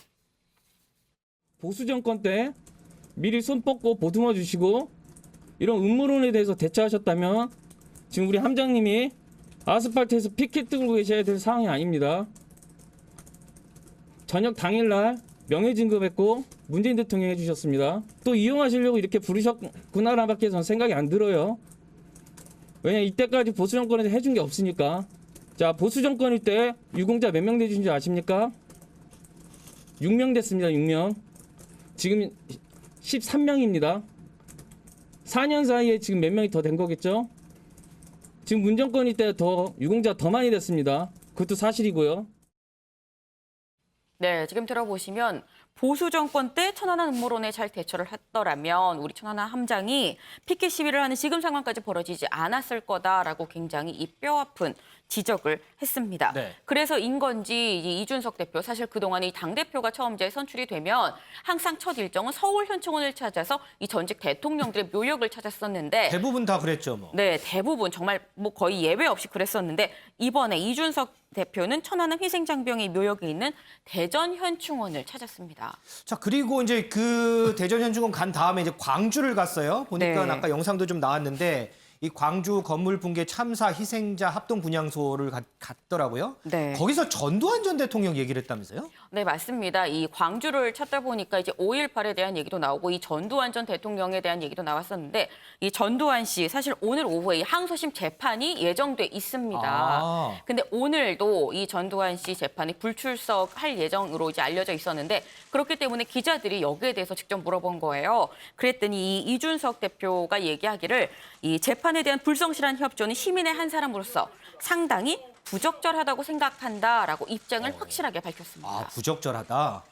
보수 정권 때 미리 손 뻗고 보듬어 주시고 이런 음모론에 대해서 대처하셨다면 지금 우리 함장님이 아스팔트에서 피켓 들고 계셔야 될 상황이 아닙니다. 저녁 당일날 명예진급했고 문재인 대통령이 해주셨습니다. 또 이용하시려고 이렇게 부르셨구나라밖에 저는 생각이 안 들어요. 왜냐 이때까지 보수 정권에서 해준 게 없으니까. 자, 보수 정권일 때 유공자 몇 명 내주신 줄 아십니까? 6명 됐습니다. 6명. 지금 13명입니다. 4년 사이에 지금 몇 명이 더 된 거겠죠? 지금 문정권일 때 더 유공자 더 많이 됐습니다. 그것도 사실이고요. 네, 지금 들어보시면 보수 정권 때 천안함 음모론에 잘 대처를 했더라면 우리 천안함 함장이 피켓 시위를 하는 지금 상황까지 벌어지지 않았을 거다라고 굉장히 이 뼈아픈 지적을 했습니다. 네. 그래서인 건지 이준석 대표 사실 그동안 이 당대표가 처음 이제 선출이 되면 항상 첫 일정은 서울 현충원을 찾아서 이 전직 대통령들의 묘역을 찾았었는데 대부분 다 그랬죠, 뭐. 네, 대부분 정말 뭐 거의 예외 없이 그랬었는데 이번에 이준석 대표는 천안함 희생장병의 묘역이 있는 대전 현충원을 찾았습니다. 자, 그리고 이제 그 대전 현충원 간 다음에 이제 광주를 갔어요. 보니까 네. 아까 영상도 좀 나왔는데 이 광주 건물 붕괴 참사 희생자 합동 분향소를 갔더라고요. 네. 거기서 전두환 전 대통령 얘기를 했다면서요? 네, 맞습니다. 이 광주를 찾다 보니까 이제 5.18에 대한 얘기도 나오고 이 전두환 전 대통령에 대한 얘기도 나왔었는데 이 전두환 씨 사실 오늘 오후에 이 항소심 재판이 예정돼 있습니다. 근데 오늘도 이 전두환 씨 재판이 불출석할 예정으로 이제 알려져 있었는데 그렇기 때문에 기자들이 여기에 대해서 직접 물어본 거예요. 그랬더니 이 이준석 대표가 얘기하기를 이 재판에 대한 불성실한 협조는 시민의 한 사람으로서 상당히 부적절하다고 생각한다라고 입장을 확실하게 밝혔습니다. 아, 부적절하다.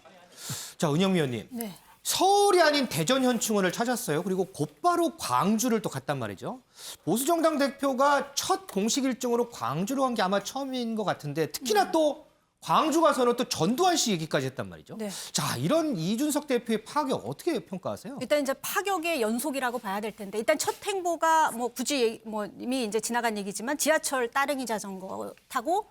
자, 은영미 의원님. 네. 서울이 아닌 대전 현충원을 찾았어요. 그리고 곧바로 광주를 또 갔단 말이죠. 보수정당 대표가 첫 공식 일정으로 광주로 간 게 아마 처음인 것 같은데 특히나 또 광주 가서는 또 전두환 씨 얘기까지 했단 말이죠. 네. 자, 이런 이준석 대표의 파격 어떻게 평가하세요? 일단 이제 파격의 연속이라고 봐야 될 텐데 일단 첫 행보가 뭐 굳이 뭐 이미 이제 지나간 얘기지만 지하철 따릉이 자전거 타고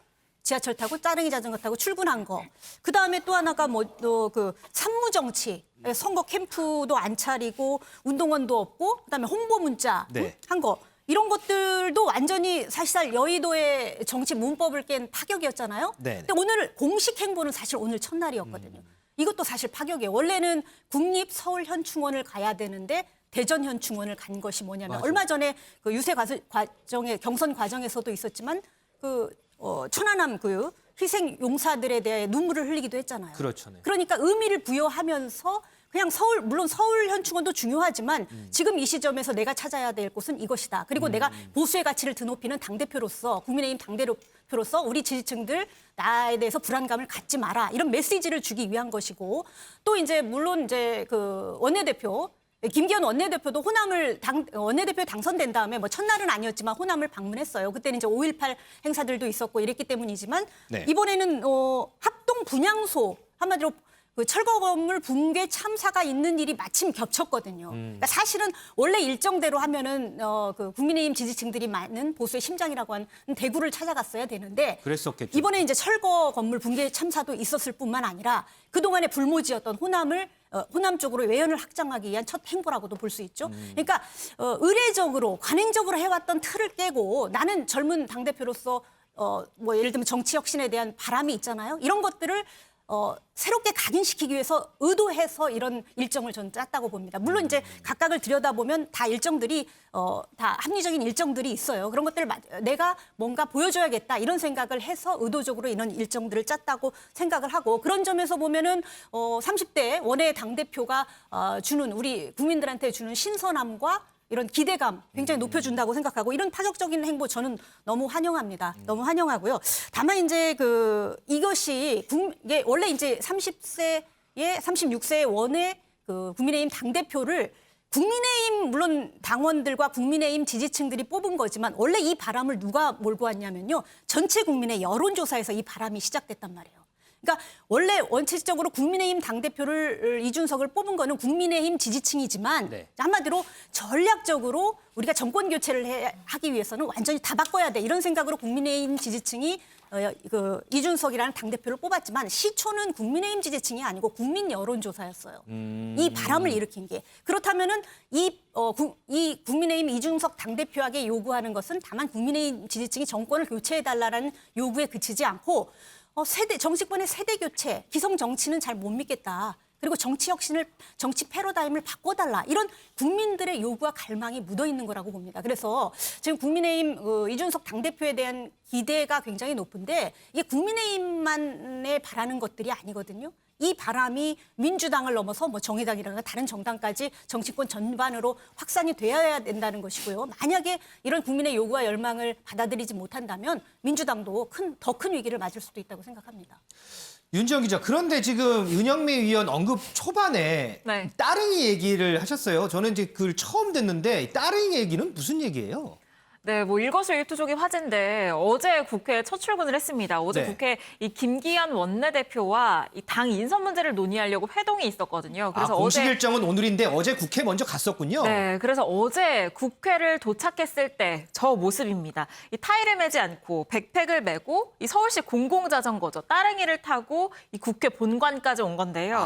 따릉이 자전거 타고 출근한 거. 그 다음에 또 하나가 뭐 또 그 산무 정치. 선거 캠프도 안 차리고 운동원도 없고 그다음에 홍보 문자 네. 한 거. 이런 것들도 완전히 사실상 여의도의 정치 문법을 깬 파격이었잖아요. 네. 근데 오늘 공식 행보는 사실 오늘 첫날이었거든요. 이것도 사실 파격이에요. 원래는 국립 서울 현충원을 가야 되는데 대전 현충원을 간 것이 뭐냐면 맞아. 얼마 전에 그 유세 과정에 경선 과정에서도 있었지만 천안함 그 희생 용사들에 대해 눈물을 흘리기도 했잖아요. 그렇죠. 네. 그러니까 의미를 부여하면서 그냥 물론 서울 현충원도 중요하지만 지금 이 시점에서 내가 찾아야 될 곳은 이것이다. 그리고 내가 보수의 가치를 드높이는 당대표로서 국민의힘 당대표로서 우리 지지층들 나에 대해서 불안감을 갖지 마라. 이런 메시지를 주기 위한 것이고 또 이제 물론 이제 그 원내대표 김기현 원내대표도 원내대표에 당선된 다음에 뭐 첫날은 아니었지만 호남을 방문했어요. 그때는 이제 5.18 행사들도 있었고 이랬기 때문이지만 네. 이번에는 합동 분향소 한마디로 그 철거 건물 붕괴 참사가 있는 일이 마침 겹쳤거든요. 그러니까 사실은 원래 일정대로 하면은 그 국민의힘 지지층들이 많은 보수의 심장이라고 하는 대구를 찾아갔어야 되는데 그랬었겠죠. 이번에 이제 철거 건물 붕괴 참사도 있었을 뿐만 아니라 그동안의 불모지였던 호남 쪽으로 외연을 확장하기 위한 첫 행보라고도 볼 수 있죠. 그러니까 의례적으로 관행적으로 해왔던 틀을 깨고 나는 젊은 당대표로서 뭐 예를 들면 정치 혁신에 대한 바람이 있잖아요. 이런 것들을 새롭게 각인시키기 위해서 의도해서 이런 일정을 저는 짰다고 봅니다. 물론 이제 각각을 들여다보면 다 일정들이 다 합리적인 일정들이 있어요. 그런 것들을 내가 뭔가 보여줘야겠다 이런 생각을 해서 의도적으로 이런 일정들을 짰다고 생각을 하고 그런 점에서 보면은 30대 원외 당대표가 주는 우리 국민들한테 주는 신선함과 이런 기대감 굉장히 높여준다고 생각하고 이런 파격적인 행보 저는 너무 환영합니다. 너무 환영하고요. 다만 이제 이것이 이게 원래 이제 36세의 원외 그 국민의힘 당대표를 국민의힘 물론 당원들과 국민의힘 지지층들이 뽑은 거지만 원래 이 바람을 누가 몰고 왔냐면요. 전체 국민의 여론조사에서 이 바람이 시작됐단 말이에요. 그러니까 원래 원칙적으로 국민의힘 당대표를 이준석을 뽑은 거는 국민의힘 지지층이지만 네. 한마디로 전략적으로 우리가 정권 교체를 하기 위해서는 완전히 다 바꿔야 돼. 이런 생각으로 국민의힘 지지층이 이준석이라는 당대표를 뽑았지만 시초는 국민의힘 지지층이 아니고 국민 여론조사였어요. 이 바람을 일으킨 게. 그렇다면은 이 국민의힘 이준석 당대표에게 요구하는 것은 다만 국민의힘 지지층이 정권을 교체해달라는 요구에 그치지 않고 정치권의 세대 교체, 기성 정치는 잘 못 믿겠다. 그리고 정치 혁신을, 정치 패러다임을 바꿔달라. 이런 국민들의 요구와 갈망이 묻어 있는 거라고 봅니다. 그래서 지금 국민의힘 이준석 당대표에 대한 기대가 굉장히 높은데 이게 국민의힘만에 바라는 것들이 아니거든요. 이 바람이 민주당을 넘어서 뭐 정의당이라든가 다른 정당까지 정치권 전반으로 확산이 되어야 된다는 것이고요. 만약에 이런 국민의 요구와 열망을 받아들이지 못한다면 민주당도 더 큰 위기를 맞을 수도 있다고 생각합니다. 윤지영 기자, 그런데 지금 은영미 의원 언급 초반에 네. 따릉이 얘기를 하셨어요. 저는 이제 그걸 처음 듣는데 따릉이 얘기는 무슨 얘기예요? 네, 뭐 일거수일투족이 화제인데 어제 국회에 첫 출근을 했습니다. 어제 네. 국회 이 김기현 원내대표와 이 당 인선 문제를 논의하려고 회동이 있었거든요. 그래서 공식 어제 일정은 오늘인데 어제 국회 먼저 갔었군요. 네, 그래서 어제 국회를 도착했을 때 저 모습입니다. 이 타이를 매지 않고 백팩을 메고 이 서울시 공공자전거죠. 따릉이를 타고 이 국회 본관까지 온 건데요.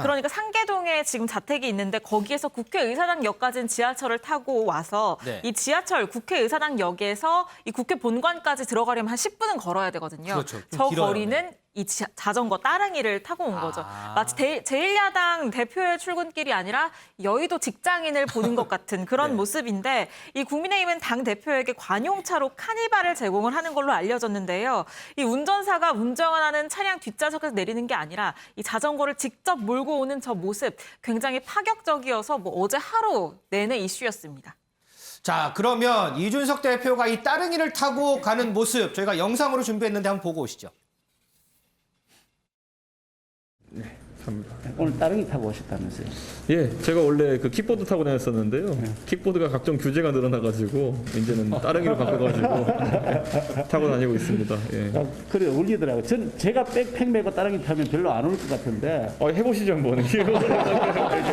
그러니까 상계동에 지금 자택이 있는데 거기에서 국회의사당역까지는 지하철을 타고 와서 네. 이 지하철 국회의사당역에서 이 국회 본관까지 들어가려면 한 10분은 걸어야 되거든요. 그렇죠. 좀 저 길어요. 거리는 이 자전거 따릉이를 타고 온 거죠. 마치 제1야당 대표의 출근길이 아니라 여의도 직장인을 보는 것 같은 그런 네. 모습인데 이 국민의힘은 당 대표에게 관용차로 카니발을 제공을 하는 걸로 알려졌는데요. 이 운전사가 운전하는 차량 뒷좌석에서 내리는 게 아니라 이 자전거를 직접 몰고 오는 저 모습 굉장히 파격적이어서 뭐 어제 하루 내내 이슈였습니다. 자, 그러면 이준석 대표가 이 따릉이를 타고 가는 모습 저희가 영상으로 준비했는데 한번 보고 오시죠. 오늘 따릉이 타고 오셨다면서요? 예, 제가 원래 그 킥보드 타고 다녔었는데요. 킥보드가 각종 규제가 늘어나가지고 이제는 따릉이로 바꿔가지고 타고 다니고 있습니다. 예. 그래 어울리더라고요. 제가 백팩 메고 따릉이 타면 별로 안 어울 것 같은데. 해보시죠 한번.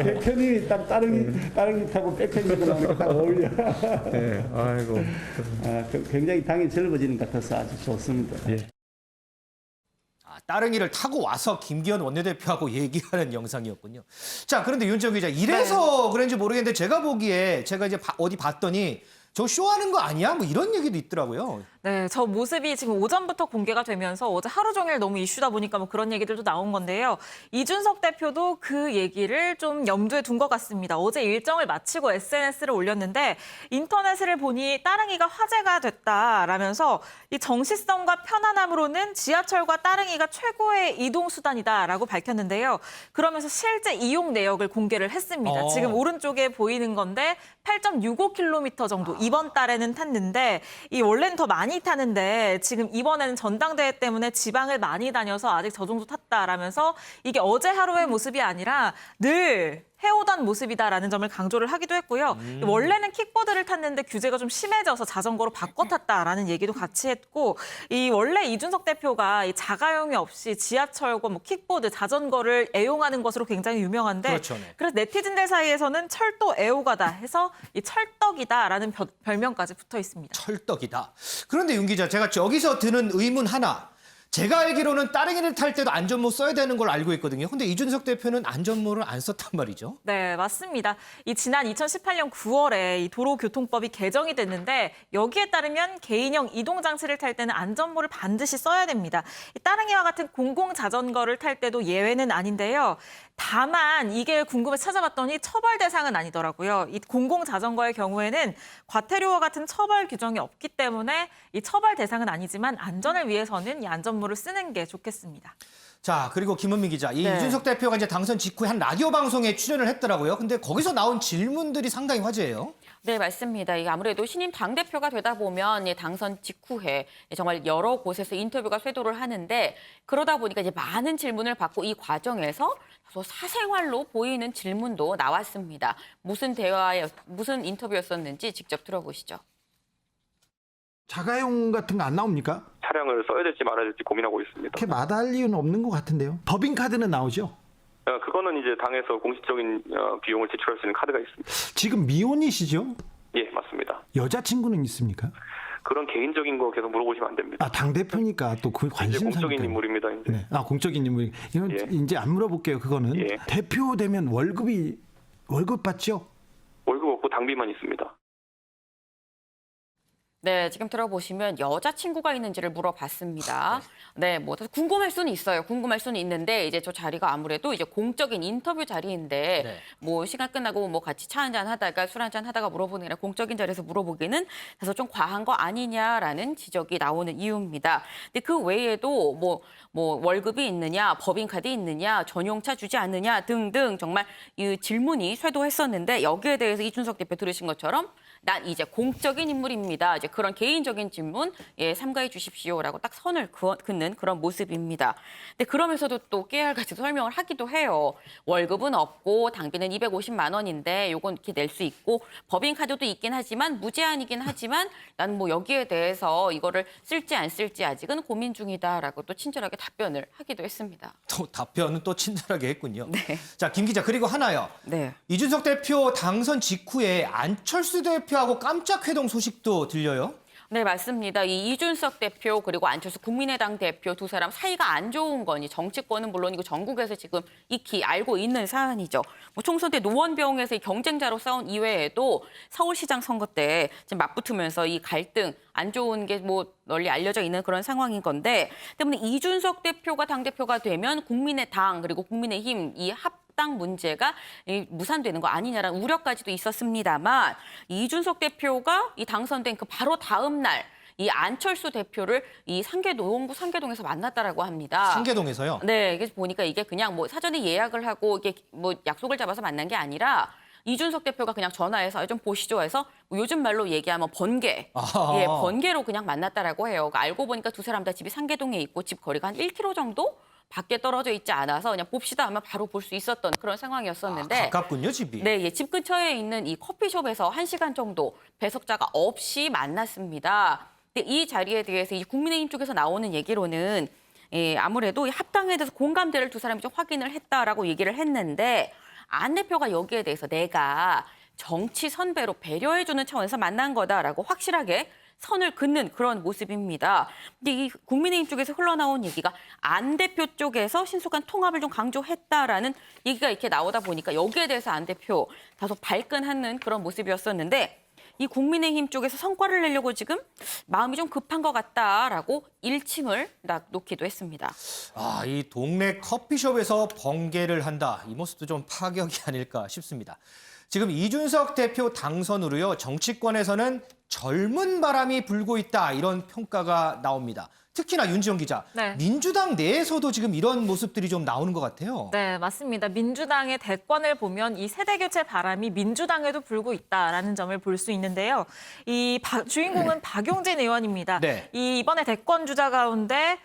대표님이 딱 따릉이 타고 백팩 메고 나오니까 딱 어울려. 예, 아이고. 굉장히 당이 젊어지는 것 같아서 아주 좋습니다. 예. 따릉이를 타고 와서 김기현 원내대표하고 얘기하는 영상이었군요. 자, 그런데 윤정 기자, 이래서 그런지 모르겠는데 제가 보기에 제가 이제 어디 봤더니 저 쇼하는 거 아니야? 뭐 이런 얘기도 있더라고요. 네, 저 모습이 지금 오전부터 공개가 되면서 어제 하루 종일 너무 이슈다 보니까 뭐 그런 얘기들도 나온 건데요. 이준석 대표도 그 얘기를 좀 염두에 둔 것 같습니다. 어제 일정을 마치고 SNS를 올렸는데 인터넷을 보니 따릉이가 화제가 됐다라면서 이 정시성과 편안함으로는 지하철과 따릉이가 최고의 이동 수단이다라고 밝혔는데요. 그러면서 실제 이용 내역을 공개를 했습니다. 지금 오른쪽에 보이는 건데 8.65km 정도 이번 달에는 탔는데 이 원래는 더 많이 타는데 지금 이번에는 전당대회 때문에 지방을 많이 다녀서 아직 저 정도 탔다라면서 이게 어제 하루의 모습이 아니라 늘 해오던 모습이다라는 점을 강조를 하기도 했고요. 원래는 킥보드를 탔는데 규제가 좀 심해져서 자전거로 바꿔 탔다라는 얘기도 같이 했고 이 원래 이준석 대표가 이 자가용이 없이 지하철과 뭐 킥보드, 자전거를 애용하는 것으로 굉장히 유명한데 그렇죠, 네. 그래서 네티즌들 사이에서는 철도 애호가다 해서 이 철떡이다라는 별명까지 붙어 있습니다. 철떡이다. 그런데 윤 기자, 제가 여기서 드는 의문 하나. 제가 알기로는 따릉이를 탈 때도 안전모 써야 되는 걸 알고 있거든요. 근데 이준석 대표는 안전모를 안 썼단 말이죠. 네, 맞습니다. 이 지난 2018년 9월에 이 도로교통법이 개정이 됐는데 여기에 따르면 개인형 이동장치를 탈 때는 안전모를 반드시 써야 됩니다. 이 따릉이와 같은 공공자전거를 탈 때도 예외는 아닌데요. 다만 이게 궁금해 찾아봤더니 처벌 대상은 아니더라고요. 이 공공자전거의 경우에는 과태료와 같은 처벌 규정이 없기 때문에 이 처벌 대상은 아니지만 안전을 위해서는 이 안전모를 쓰는 게 좋겠습니다. 자, 그리고 김은미 기자, 이 이준석 대표가 이제 당선 직후에 한 라디오 방송에 출연을 했더라고요. 근데 거기서 나온 질문들이 상당히 화제예요. 네, 맞습니다. 이게 아무래도 신임 당대표가 되다 보면 당선 직후에 정말 여러 곳에서 인터뷰가 쇄도를 하는데 그러다 보니까 이제 많은 질문을 받고 이 과정에서 다소 사생활로 보이는 질문도 나왔습니다. 무슨 인터뷰였었는지 직접 들어보시죠. 자가용 같은 거 안 나옵니까? 차량을 써야 될지 말아야 될지 고민하고 있습니다. 그렇게 마다할 이유는 없는 것 같은데요. 법인카드는 나오죠? 그거는 이제 당에서 공식적인 비용을 지출할 수 있는 카드가 있습니다. 지금 미혼이시죠? 예, 맞습니다. 여자친구는 있습니까? 그런 개인적인 거 계속 물어보시면 안 됩니다. 당대표니까 또 그 관심사니까. 공적인 인물입니다. 이제. 네. 공적인 인물. 이건 이제 안 물어볼게요. 그거는. 대표 되면 월급 받죠? 월급 없고 당비만 있습니다. 네, 지금 들어보시면 여자친구가 있는지를 물어봤습니다. 네, 뭐 궁금할 수는 있어요. 궁금할 수는 있는데 이제 저 자리가 아무래도 이제 공적인 인터뷰 자리인데 뭐 시간 끝나고 뭐 같이 차 한잔 하다가 술 한잔 하다가 물어보는 게 아니라 공적인 자리에서 물어보기는 다소 좀 과한 거 아니냐라는 지적이 나오는 이유입니다. 근데 그 외에도 뭐 월급이 있느냐, 법인카드 있느냐, 전용차 주지 않느냐 등등 정말 이 질문이 쇄도했었는데 여기에 대해서 이준석 대표 들으신 것처럼 난 이제 공적인 인물입니다. 이제 그런 개인적인 질문 삼가해 주십시오라고 딱 선을 긋는 그런 모습입니다. 근데 그러면서도 또 깨알같이 설명을 하기도 해요. 월급은 없고 당비는 250만 원인데 요건 이렇게 낼 수 있고 법인카드도 있긴 하지만 무제한이긴 하지만 난 뭐 여기에 대해서 이거를 쓸지 안 쓸지 아직은 고민 중이다라고 또 친절하게 답변을 하기도 했습니다. 또 답변은 또 친절하게 했군요. 네. 자, 김 기자, 그리고 하나요. 네. 이준석 대표 당선 직후에 안철수 대표하고 깜짝 회동 소식도 들려요? 네, 맞습니다. 이 이준석 대표 그리고 안철수 국민의당 대표 두 사람 사이가 안 좋은 거니 정치권은 물론이고 전국에서 지금 익히 알고 있는 사안이죠. 뭐 총선 때 노원병에서 경쟁자로 싸운 이외에도 서울시장 선거 때 지금 맞붙으면서 이 갈등 안 좋은 게 뭐 널리 알려져 있는 그런 상황인 건데 때문에 이준석 대표가 당대표가 되면 국민의당 그리고 국민의힘 이 합당 문제가 무산되는 거 아니냐라는 우려까지도 있었습니다만 이준석 대표가 이 당선된 그 바로 다음 날 이 안철수 대표를 이 노원구 상계동에서 만났다라고 합니다. 상계동에서요? 네, 이게 보니까 이게 그냥 뭐 사전에 예약을 하고 이게 뭐 약속을 잡아서 만난 게 아니라 이준석 대표가 그냥 전화해서 좀 보시죠 해서 뭐 요즘 말로 얘기하면 번개, 아하. 예, 번개로 그냥 만났다라고 해요. 그러니까 알고 보니까 두 사람 다 집이 상계동에 있고 집 거리가 한 1km 정도 밖에 떨어져 있지 않아서 그냥 봅시다 하면 바로 볼 수 있었던 그런 상황이었었는데 가깝군요, 집이. 네, 예, 집 근처에 있는 이 커피숍에서 1시간 정도 배석자가 없이 만났습니다. 근데 이 자리에 대해서 이 국민의힘 쪽에서 나오는 얘기로는 예, 아무래도 이 합당에 대해서 공감대를 두 사람이 좀 확인을 했다라고 얘기를 했는데 안 대표가 여기에 대해서 내가 정치 선배로 배려해주는 차원에서 만난 거다라고 확실하게 선을 긋는 그런 모습입니다. 근데 이 국민의힘 쪽에서 흘러나온 얘기가 안 대표 쪽에서 신속한 통합을 좀 강조했다라는 얘기가 이렇게 나오다 보니까 여기에 대해서 안 대표 다소 발끈하는 그런 모습이었었는데 이 국민의힘 쪽에서 성과를 내려고 지금 마음이 좀 급한 것 같다라고 일침을 놓기도 했습니다. 아, 이 동네 커피숍에서 번개를 한다. 이 모습도 좀 파격이 아닐까 싶습니다. 지금 이준석 대표 당선으로요. 정치권에서는 젊은 바람이 불고 있다. 이런 평가가 나옵니다. 특히나 윤지영 기자, 네. 민주당 내에서도 지금 이런 모습들이 좀 나오는 것 같아요. 네, 맞습니다. 민주당의 대권을 보면 이 세대 교체 바람이 민주당에도 불고 있다라는 점을 볼 수 있는데요. 주인공은 박용진 의원입니다. 네. 이번에 대권 주자 가운데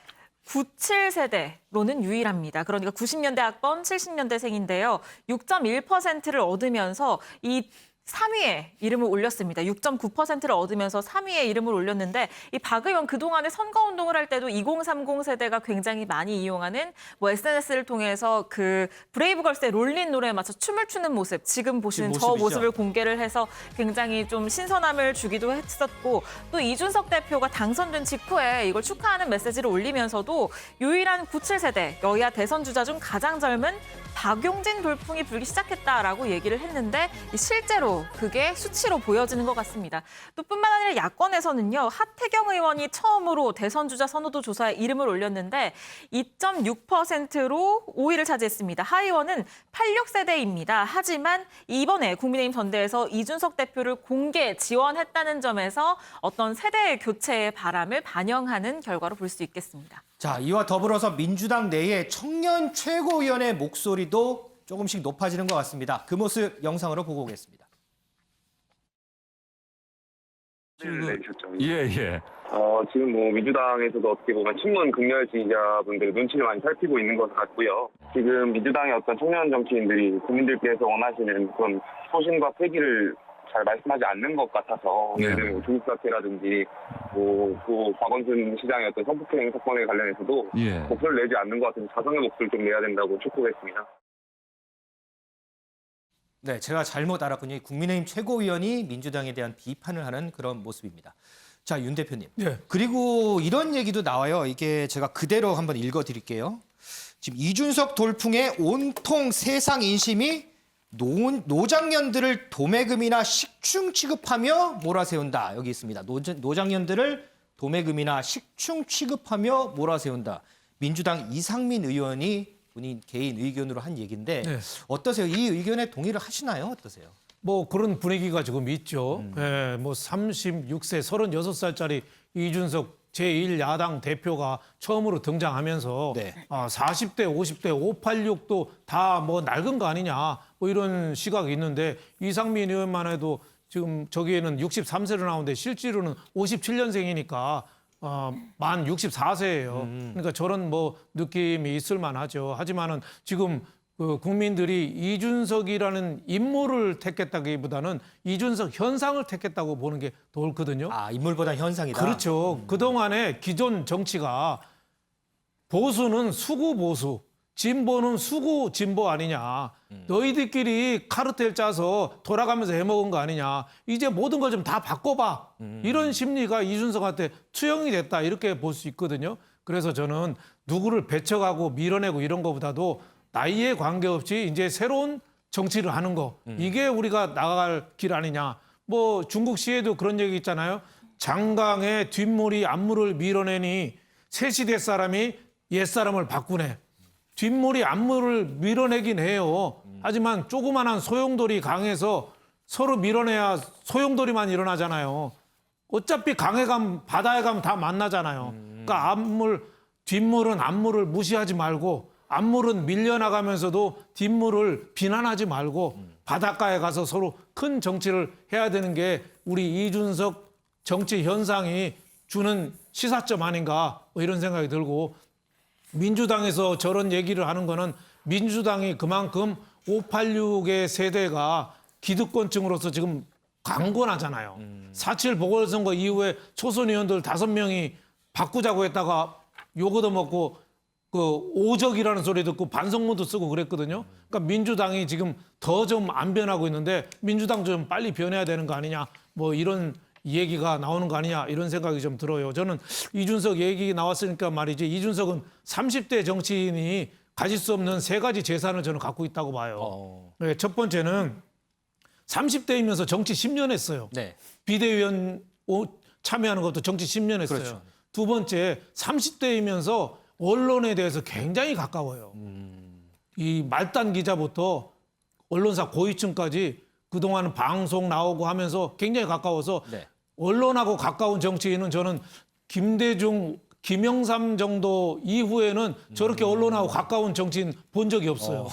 97세대로는 유일합니다. 그러니까 90년대 학번, 70년대생인데요. 6.1%를 얻으면서 이 3위에 이름을 올렸습니다. 6.9%를 얻으면서 3위에 이름을 올렸는데 이 박 의원 그동안에 선거운동을 할 때도 2030 세대가 굉장히 많이 이용하는 뭐 SNS를 통해서 그 브레이브걸스의 롤린 노래에 맞춰 춤을 추는 모습, 지금 보시는 저 모습을 공개를 해서 굉장히 좀 신선함을 주기도 했었고 또 이준석 대표가 당선된 직후에 이걸 축하하는 메시지를 올리면서도 유일한 97세대 여야 대선 주자 중 가장 젊은 박용진 돌풍이 불기 시작했다라고 얘기를 했는데 실제로 그게 수치로 보여지는 것 같습니다. 또 뿐만 아니라 야권에서는요. 하태경 의원이 처음으로 대선 주자 선호도 조사에 이름을 올렸는데 2.6%로 5위를 차지했습니다. 하 의원은 86세대입니다. 하지만 이번에 국민의힘 전대에서 이준석 대표를 공개 지원했다는 점에서 어떤 세대 교체의 바람을 반영하는 결과로 볼 수 있겠습니다. 자, 이와 더불어서 민주당 내의 청년 최고위원의 목소리도 조금씩 높아지는 것 같습니다. 그 모습 영상으로 보고 오겠습니다. 예. 지금 뭐 민주당에서도 어떻게 보면 친문 극렬 지지자분들의 눈치를 많이 살피고 있는 것 같고요. 지금 민주당의 어떤 청년 정치인들이 국민들께서 원하시는 그런 소신과 패기를 잘 말씀하지 않는 것 같아서 예를 들면 조국 사태라든지 또 박원순 시장의 어떤 성폭행 사건에 관련해서도 목소리를 내지 않는 것 같아서 자성의 목소리를 좀 내야 된다고 촉구했습니다. 네, 제가 잘못 알았군요. 국민의힘 최고위원이 민주당에 대한 비판을 하는 그런 모습입니다. 자, 윤 대표님. 네. 그리고 이런 얘기도 나와요. 이게 제가 그대로 한번 읽어드릴게요. 지금 이준석 돌풍에 온통 세상 인심이 노장년들을 도매금이나 식충 취급하며 몰아세운다. 여기 있습니다. 노장년들을 도매금이나 식충 취급하며 몰아세운다. 민주당 이상민 의원이 본인 개인 의견으로 한 얘기인데 네. 어떠세요? 이 의견에 동의를 하시나요? 어떠세요? 뭐 그런 분위기가 지금 있죠. 예, 뭐 36세, 36살짜리 이준석 제1야당 대표가 처음으로 등장하면서 40대, 50대, 586도 다 뭐 낡은 거 아니냐 뭐 이런 시각이 있는데 이상민 의원만 해도 지금 저기에는 63세로 나오는데 실제로는 57년생이니까 만 64세예요. 그러니까 저런 뭐 느낌이 있을 만하죠. 하지만은 지금 그 국민들이 이준석이라는 인물을 택했다기보다는 이준석 현상을 택했다고 보는 게 더 옳거든요. 아, 인물보다 현상이다. 그렇죠. 그동안에 기존 정치가 보수는 수구 보수, 진보는 수구 진보 아니냐. 너희들끼리 카르텔 짜서 돌아가면서 해먹은 거 아니냐. 이제 모든 걸 좀 다 바꿔봐. 이런 심리가 이준석한테 투영이 됐다. 이렇게 볼 수 있거든요. 그래서 저는 누구를 배척하고 밀어내고 이런 거보다도 나이에 관계없이 이제 새로운 정치를 하는 거. 이게 우리가 나갈 길 아니냐. 뭐 중국 시에도 그런 얘기 있잖아요. 장강의 뒷물이 앞물을 밀어내니 새 시대 사람이 옛사람을 바꾸네. 뒷물이 앞물을 밀어내긴 해요. 하지만 조그만한 소용돌이 강에서 서로 밀어내야 소용돌이만 일어나잖아요. 어차피 강에 가면 바다에 가면 다 만나잖아요. 그러니까 뒷물은 앞물을 무시하지 말고 앞물은 밀려나가면서도 뒷물을 비난하지 말고 바닷가에 가서 서로 큰 정치를 해야 되는 게 우리 이준석 정치 현상이 주는 시사점 아닌가 뭐 이런 생각이 들고, 민주당에서 저런 얘기를 하는 거는 민주당이 그만큼 586의 세대가 기득권층으로서 지금 강권하잖아요. 4.7 보궐선거 이후에 초선 의원들 5명이 바꾸자고 했다가 욕 얻어먹고 그 오적이라는 소리 듣고 반성문도 쓰고 그랬거든요. 그러니까 민주당이 지금 더 좀 안 변하고 있는데 민주당 좀 빨리 변해야 되는 거 아니냐, 뭐 이런 얘기가 나오는 거 아니냐 이런 생각이 좀 들어요. 저는 이준석 얘기 나왔으니까 말이지, 이준석은 30대 정치인이 가질 수 없는 3가지 재산을 저는 갖고 있다고 봐요. 네, 첫 번째는 30대이면서 정치 10년 했어요. 네. 비대위원 참여하는 것도 정치 10년 했어요. 그렇죠. 두 번째, 30대이면서 언론에 대해서 굉장히 가까워요. 이 말단 기자부터 언론사 고위층까지 그동안 방송 나오고 하면서 굉장히 가까워서 네. 언론하고 가까운 정치인은 저는 김대중, 김영삼 정도 이후에는 저렇게 언론하고 가까운 정치인 본 적이 없어요.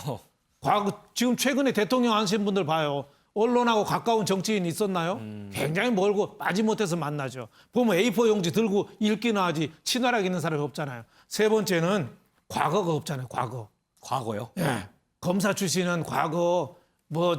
지금 최근에 대통령 하신 분들 봐요. 언론하고 가까운 정치인 있었나요? 굉장히 멀고 마지못해서 만나죠. 보면 A4 용지 들고 읽기나 하지 친화력 있는 사람이 없잖아요. 세 번째는 과거가 없잖아요. 과거요? 예. 검사 출신은 과거 뭐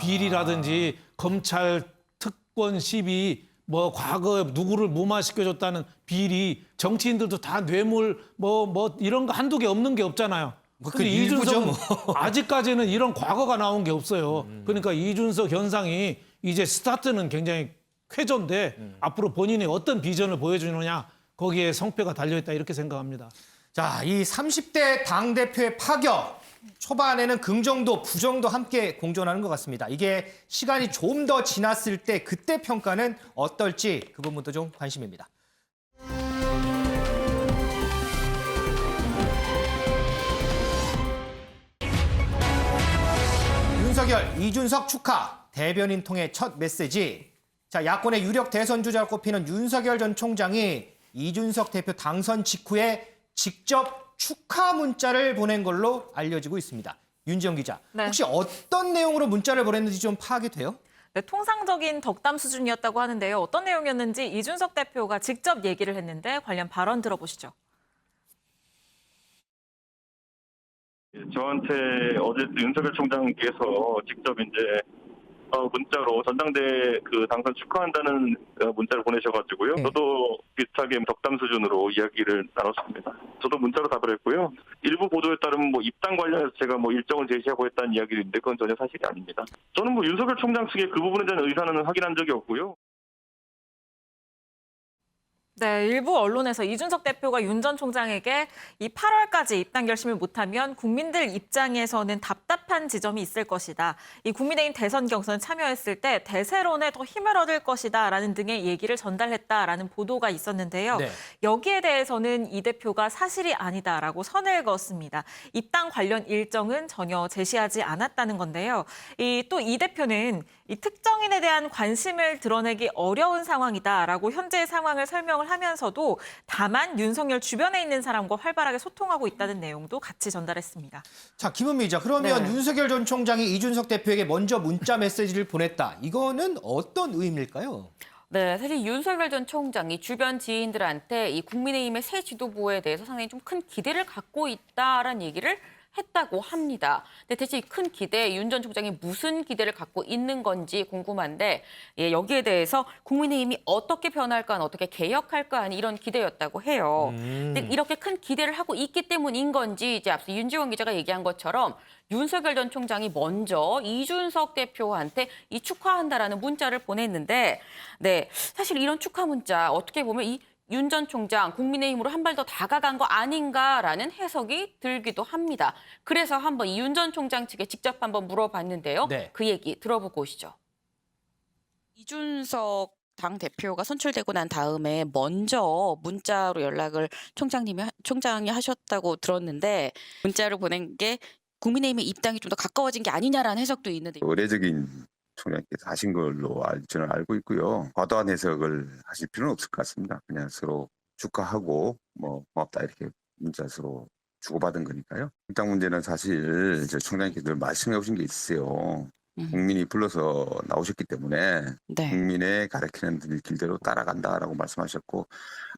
비리라든지 검찰 특권 시비, 뭐 과거에 누구를 무마시켜줬다는 비리, 정치인들도 다 뇌물 뭐 이런 거 한두 개 없는 게 없잖아요. 근데 이준석은 아직까지는 이런 과거가 나온 게 없어요. 그러니까 이준석 현상이 이제 스타트는 굉장히 쾌조인데 앞으로 본인이 어떤 비전을 보여주느냐, 거기에 성패가 달려있다 이렇게 생각합니다. 자, 이 30대 당대표의 파격, 초반에는 긍정도 부정도 함께 공존하는 것 같습니다. 이게 시간이 좀 더 지났을 때 그때 평가는 어떨지 그 부분도 좀 관심입니다. 윤석열, 이준석 축하, 대변인 통해 첫 메시지. 자, 야권의 유력 대선 주자로 꼽히는 윤석열 전 총장이 이준석 대표 당선 직후에 직접 축하 문자를 보낸 걸로 알려지고 있습니다. 윤지영 기자, 네. 혹시 어떤 내용으로 문자를 보냈는지 좀 파악이 돼요? 네, 통상적인 덕담 수준이었다고 하는데요. 어떤 내용이었는지 이준석 대표가 직접 얘기를 했는데 관련 발언 들어보시죠. 저한테 어제 윤석열 총장께서 직접 이제 문자로 전당대 그 당선 축하한다는 문자를 보내셔가지고요. 저도 비슷하게 덕담 수준으로 이야기를 나눴습니다. 저도 문자로 답을 했고요. 일부 보도에 따르면 뭐 입당 관련해서 제가 뭐 일정을 제시하고 했다는 이야기도 있는데 그건 전혀 사실이 아닙니다. 저는 뭐 윤석열 총장 측의 그 부분에 대한 의사는 확인한 적이 없고요. 네, 일부 언론에서 이준석 대표가 윤 전 총장에게 이 8월까지 입당 결심을 못하면 국민들 입장에서는 답답한 지점이 있을 것이다. 이 국민의힘 대선 경선 참여했을 때 대세론에 더 힘을 얻을 것이다 라는 등의 얘기를 전달했다라는 보도가 있었는데요. 네. 여기에 대해서는 이 대표가 사실이 아니다라고 선을 그었습니다. 입당 관련 일정은 전혀 제시하지 않았다는 건데요. 또 이 대표는 이 특정인에 대한 관심을 드러내기 어려운 상황이다라고 현재의 상황을 설명을 하면서도 다만 윤석열 주변에 있는 사람과 활발하게 소통하고 있다는 내용도 같이 전달했습니다. 자, 김은미 기자, 그러면 네. 윤석열 전 총장이 이준석 대표에게 먼저 문자 메시지를 보냈다. 이거는 어떤 의미일까요? 네, 사실 윤석열 전 총장이 주변 지인들한테 이 국민의힘의 새 지도부에 대해서 상당히 좀 큰 기대를 갖고 있다라는 얘기를 했다고 합니다. 근데 대체 이 큰 기대, 윤 전 총장이 무슨 기대를 갖고 있는 건지 궁금한데 여기에 대해서 국민의힘이 어떻게 변할까, 어떻게 개혁할까 하는 이런 기대였다고 해요. 근데 이렇게 큰 기대를 하고 있기 때문인 건지 이제 앞서 윤지원 기자가 얘기한 것처럼 윤석열 전 총장이 먼저 이준석 대표한테 이 축하한다라는 문자를 보냈는데, 네, 사실 이런 축하 문자 어떻게 보면 이 윤 전 총장 국민의힘으로 한 발 더 다가간 거 아닌가라는 해석이 들기도 합니다. 그래서 한번 이 윤 전 총장 측에 직접 한번 물어봤는데요. 네. 그 얘기 들어보고 오시죠. 이준석 당대표가 선출되고 난 다음에 먼저 문자로 연락을 총장이 하셨다고 들었는데, 문자를 보낸 게 국민의힘의 입당이 좀 더 가까워진 게 아니냐라는 해석도 있는데. 의례적인 총장께서 하신 걸로 저는 알고 있고요. 과도한 해석을 하실 필요는 없을 것 같습니다. 그냥 서로 축하하고 뭐 고맙다 이렇게 문자 서로 주고받은 거니까요. 입당 문제는 사실 저 총장님께서 늘 말씀해 오신 게 있으세요. 국민이 불러서 나오셨기 때문에 네. 국민의 가르치는 길대로 따라간다라고 말씀하셨고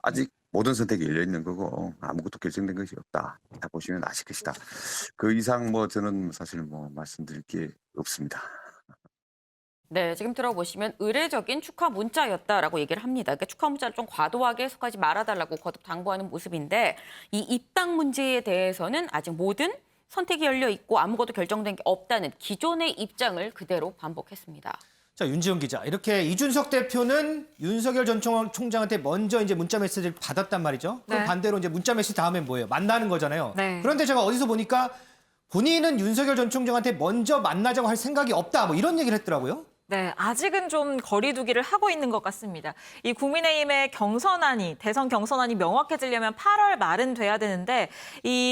아직 모든 선택이 열려 있는 거고 아무것도 결정된 것이 없다. 다 보시면 아실 것이다. 그 이상 뭐 저는 사실 뭐 말씀드릴 게 없습니다. 네, 지금 들어보시면 의례적인 축하 문자였다라고 얘기를 합니다. 그러니까 축하 문자를 좀 과도하게 해석하지 말아달라고 거듭 당부하는 모습인데 이 입당 문제에 대해서는 아직 모든 선택이 열려 있고 아무것도 결정된 게 없다는 기존의 입장을 그대로 반복했습니다. 자, 윤지영 기자. 이렇게 이준석 대표는 윤석열 전 총장한테 먼저 이제 문자 메시지를 받았단 말이죠. 그럼 네. 반대로 이제 문자 메시지 다음엔 뭐예요? 만나는 거잖아요. 네. 그런데 제가 어디서 보니까 본인은 윤석열 전 총장한테 먼저 만나자고 할 생각이 없다. 뭐 이런 얘기를 했더라고요. 네, 아직은 좀 거리두기를 하고 있는 것 같습니다. 이 국민의힘의 대선 경선안이 명확해지려면 8월 말은 돼야 되는데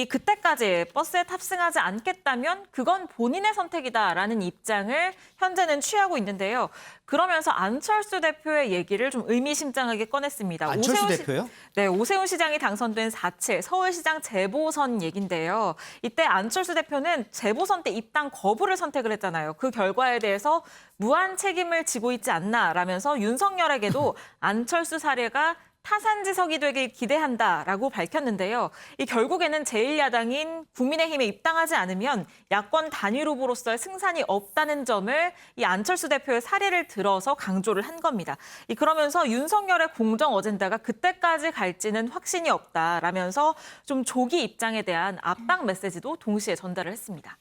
그때까지 버스에 탑승하지 않겠다면 그건 본인의 선택이다라는 입장을 현재는 취하고 있는데요. 그러면서 안철수 대표의 얘기를 좀 의미심장하게 꺼냈습니다. 안철수 대표요? 네, 오세훈 시장이 당선된 4.7 서울시장 재보선 얘긴데요. 이때 안철수 대표는 재보선 때 입당 거부를 선택을 했잖아요. 그 결과에 대해서 무한 책임을 지고 있지 않나라면서 윤석열에게도 안철수 사례가 타산지석이 되길 기대한다라고 밝혔는데요. 결국에는 제1야당인 국민의힘에 입당하지 않으면 야권 단일 후보로서의 승산이 없다는 점을 이 안철수 대표의 사례를 들어서 강조를 한 겁니다. 그러면서 윤석열의 공정 어젠다가 그때까지 갈지는 확신이 없다라면서 좀 조기 입장에 대한 압박 메시지도 동시에 전달을 했습니다.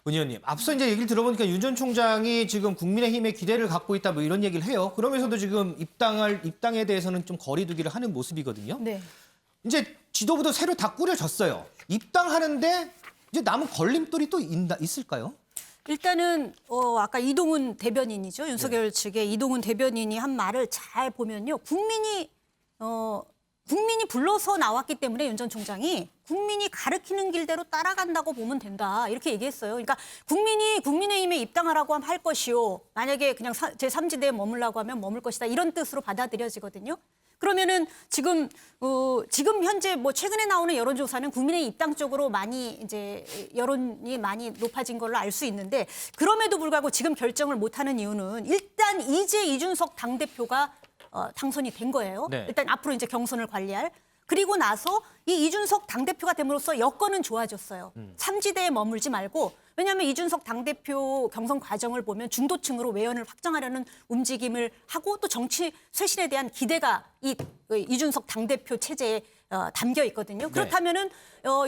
은 의원님, 앞서 이제 얘기를 들어보니까 윤 전 총장이 지금 국민의힘에 기대를 갖고 있다 뭐 이런 얘기를 해요. 그러면서도 지금 입당에 대해서는 좀 거리두기를 하는 모습이거든요. 네. 이제 지도부도 새로 다 꾸려졌어요. 입당하는데 이제 남은 걸림돌이 또 있을까요? 일단은 아까 이동훈 대변인이죠. 윤석열 측의 이동훈 대변인이 한 말을 잘 보면요. 국민이 불러서 나왔기 때문에 윤 전 총장이 국민이 가르치는 길대로 따라간다고 보면 된다. 이렇게 얘기했어요. 그러니까 국민이 국민의힘에 입당하라고 하면 할 것이요. 만약에 그냥 제3지대에 머물라고 하면 머물 것이다. 이런 뜻으로 받아들여지거든요. 그러면은 지금 현재 뭐 최근에 나오는 여론조사는 국민의 입당 쪽으로 많이 이제 여론이 많이 높아진 걸로 알 수 있는데 그럼에도 불구하고 지금 결정을 못하는 이유는 일단 이제 이준석 당대표가 당선이 된 거예요. 네. 일단 앞으로 이제 경선을 관리할. 그리고 나서 이 이준석 당대표가 됨으로써 여건은 좋아졌어요. 3지대에 머물지 말고 왜냐하면 이준석 당대표 경선 과정을 보면 중도층으로 외연을 확장하려는 움직임을 하고 또 정치 쇄신에 대한 기대가 이준석 당대표 체제에 담겨 있거든요. 그렇다면은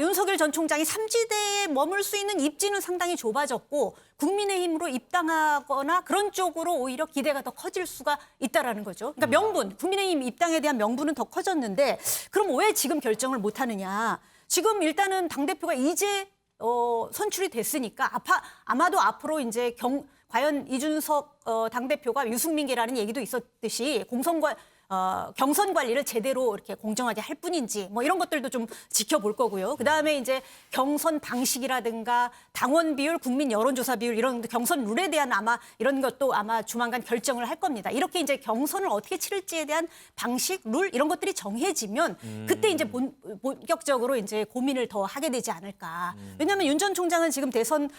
윤석열 전 총장이 3지대에 머물 수 있는 입지는 상당히 좁아졌고 국민의힘으로 입당하거나 그런 쪽으로 오히려 기대가 더 커질 수가 있다라는 거죠. 그러니까 명분, 국민의힘 입당에 대한 명분은 더 커졌는데 그럼 왜 지금 결정을 못 하느냐? 지금 일단은 당대표가 이제 선출이 됐으니까 아마도 앞으로 이제 과연 이준석 당대표가 유승민계라는 얘기도 있었듯이 경선 관리를 제대로 이렇게 공정하게 할 뿐인지 뭐 이런 것들도 좀 지켜볼 거고요. 그다음에 이제 경선 방식이라든가 당원 비율, 국민 여론조사 비율 이런 경선 룰에 대한 이런 것도 아마 조만간 결정을 할 겁니다. 이렇게 이제 경선을 어떻게 치를지에 대한 방식, 룰 이런 것들이 정해지면 그때 이제 본격적으로 이제 고민을 더 하게 되지 않을까. 왜냐하면 윤 전 총장은 지금 대선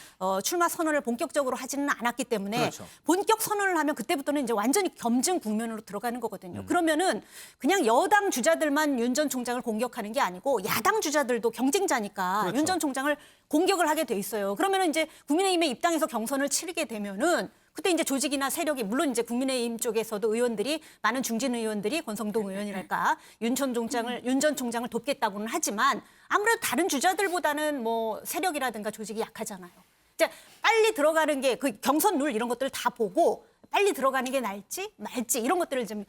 출마 선언을 본격적으로 하지는 않았기 때문에 그렇죠. 본격 선언을 하면 그때부터는 이제 완전히 검증 국면으로 들어가는 거거든요. 그러면은 그냥 여당 주자들만 윤 전 총장을 공격하는 게 아니고 야당 주자들도 경쟁자니까 그렇죠. 윤 전 총장을 공격을 하게 돼 있어요. 그러면은 이제 국민의힘에 입당해서 경선을 치르게 되면은 그때 이제 조직이나 세력이 물론 이제 국민의힘 쪽에서도 의원들이 많은 중진 의원들이 권성동 의원이랄까 윤 전 총장을 돕겠다고는 하지만 아무래도 다른 주자들보다는 뭐 세력이라든가 조직이 약하잖아요. 이제 빨리 들어가는 게 그 경선 룰 이런 것들을 다 보고 빨리 들어가는 게 날지 말지 이런 것들을 좀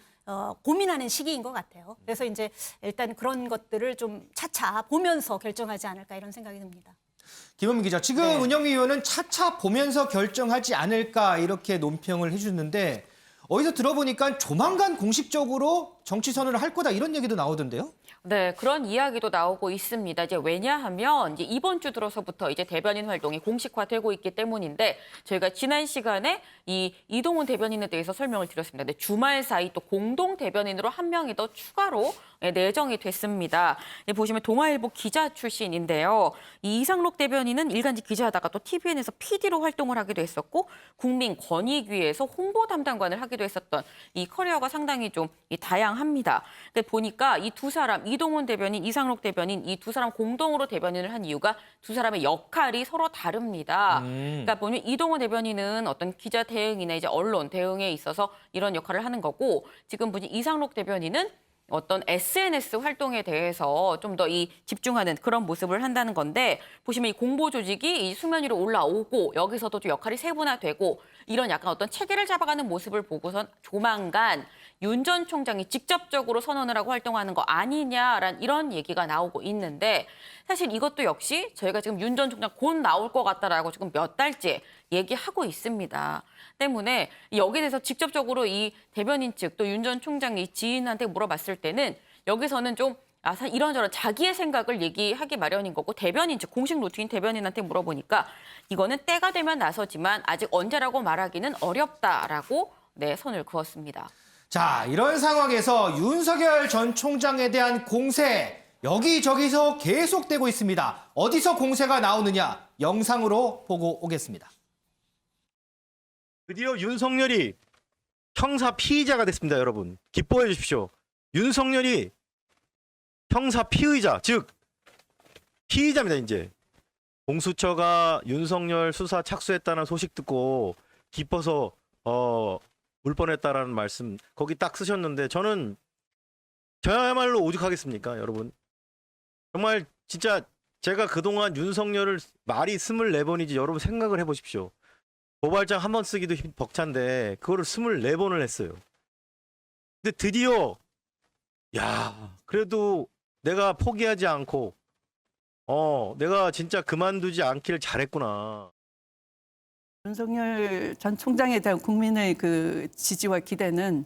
고민하는 시기인 것 같아요. 그래서 이제 일단 그런 것들을 좀 차차 보면서 결정하지 않을까 이런 생각이 듭니다. 김원민 기자, 지금 은영위 의원은 차차 보면서 결정하지 않을까 이렇게 논평을 해주는데 어디서 들어보니까 조만간 공식적으로 정치 선언을 할 거다 이런 얘기도 나오던데요. 네, 그런 이야기도 나오고 있습니다. 이제 왜냐하면 이제 이번 주 들어서부터 이제 대변인 활동이 공식화되고 있기 때문인데 저희가 지난 시간에 이 이동훈 대변인에 대해서 설명을 드렸습니다. 근데 주말 사이 또 공동 대변인으로 한 명이 더 추가로 내정이 됐습니다. 보시면 동아일보 기자 출신인데요. 이 이상록 대변인은 일간지 기자하다가 또 TVN에서 PD로 활동을 하기도 했었고 국민권익위에서 홍보 담당관을 하기도 했었던 이 커리어가 상당히 좀 다양합니다. 근데 보니까 이 두 사람 이동훈 대변인, 이상록 대변인 이 두 사람 공동으로 대변인을 한 이유가 두 사람의 역할이 서로 다릅니다. 그러니까 보면 이동훈 대변인은 어떤 기자 대응이나 이제 언론 대응에 있어서 이런 역할을 하는 거고 지금 보니 이상록 대변인은 어떤 SNS 활동에 대해서 좀 더 이 집중하는 그런 모습을 한다는 건데 보시면 이 공보 조직이 이 수면 위로 올라오고 여기서도 좀 역할이 세분화되고 이런 약간 어떤 체계를 잡아가는 모습을 보고선 조만간 윤 전 총장이 직접적으로 선언을 하고 활동하는 거 아니냐라는 이런 얘기가 나오고 있는데 사실 이것도 역시 저희가 지금 윤 전 총장 곧 나올 것 같다라고 지금 몇 달째 얘기하고 있습니다. 때문에 여기에 대해서 직접적으로 이 대변인 측 또 윤 전 총장이 지인한테 물어봤을 때는 여기서는 좀 이런저런 자기의 생각을 얘기하기 마련인 거고 대변인 즉 공식 루틴 대변인한테 물어보니까 이거는 때가 되면 나서지만 아직 언제라고 말하기는 어렵다라고 선을 그었습니다. 자, 이런 상황에서 윤석열 전 총장에 대한 공세 여기저기서 계속되고 있습니다. 어디서 공세가 나오느냐 영상으로 보고 오겠습니다. 드디어 윤석열이 형사 피의자가 됐습니다, 여러분. 기뻐해 주십시오. 윤석열이 형사 피의자, 즉 피의자입니다, 이제. 공수처가 윤석열 수사 착수했다는 소식 듣고 기뻐서 울 뻔했다라는 말씀 거기 딱 쓰셨는데 저야말로 오죽하겠습니까, 여러분. 정말 진짜 제가 그동안 윤석열을 말이 24번이지 여러분 생각을 해보십시오. 고발장 한 번 쓰기도 벅찬데 그거를 24번을 했어요. 근데 드디어 그래도 내가 포기하지 않고 내가 진짜 그만두지 않기를 잘했구나. 윤석열 전 총장에 대한 국민의 그 지지와 기대는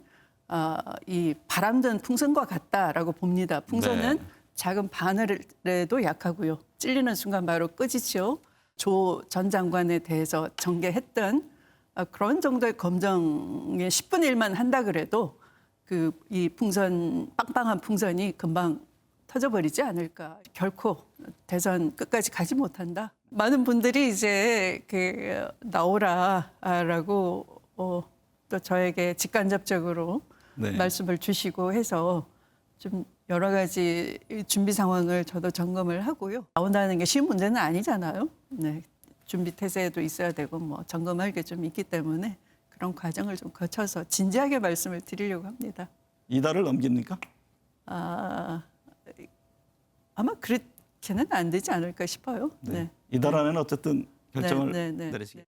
이 바람든 풍선과 같다라고 봅니다. 풍선은 작은 바늘에도 약하고요. 찔리는 순간 바로 꺼지죠. 조 전 장관에 대해서 전개했던 그런 정도의 검증의 10분의 1만 한다 그래도 이 풍선, 빵빵한 풍선이 금방 터져버리지 않을까. 결코 대선 끝까지 가지 못한다. 많은 분들이 이제 나오라라고 또 저에게 직간접적으로 말씀을 주시고 해서 좀 여러 가지 준비 상황을 저도 점검을 하고요. 나온다는 게 쉬운 문제는 아니잖아요. 네, 준비 태세에도 있어야 되고 뭐 점검할 게 좀 있기 때문에 그런 과정을 좀 거쳐서 진지하게 말씀을 드리려고 합니다. 이달을 넘깁니까? 아마 그렇게는 안 되지 않을까 싶어요. 네. 이달 안에는 어쨌든 결정을 내리시겠습니다.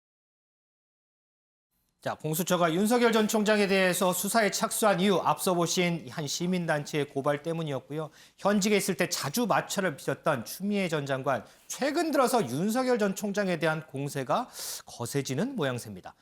자, 공수처가 윤석열 전 총장에 대해서 수사에 착수한 이유 앞서 보신 한 시민단체의 고발 때문이었고요. 현직에 있을 때 자주 마찰을 빚었던 추미애 전 장관, 최근 들어서 윤석열 전 총장에 대한 공세가 거세지는 모양새입니다.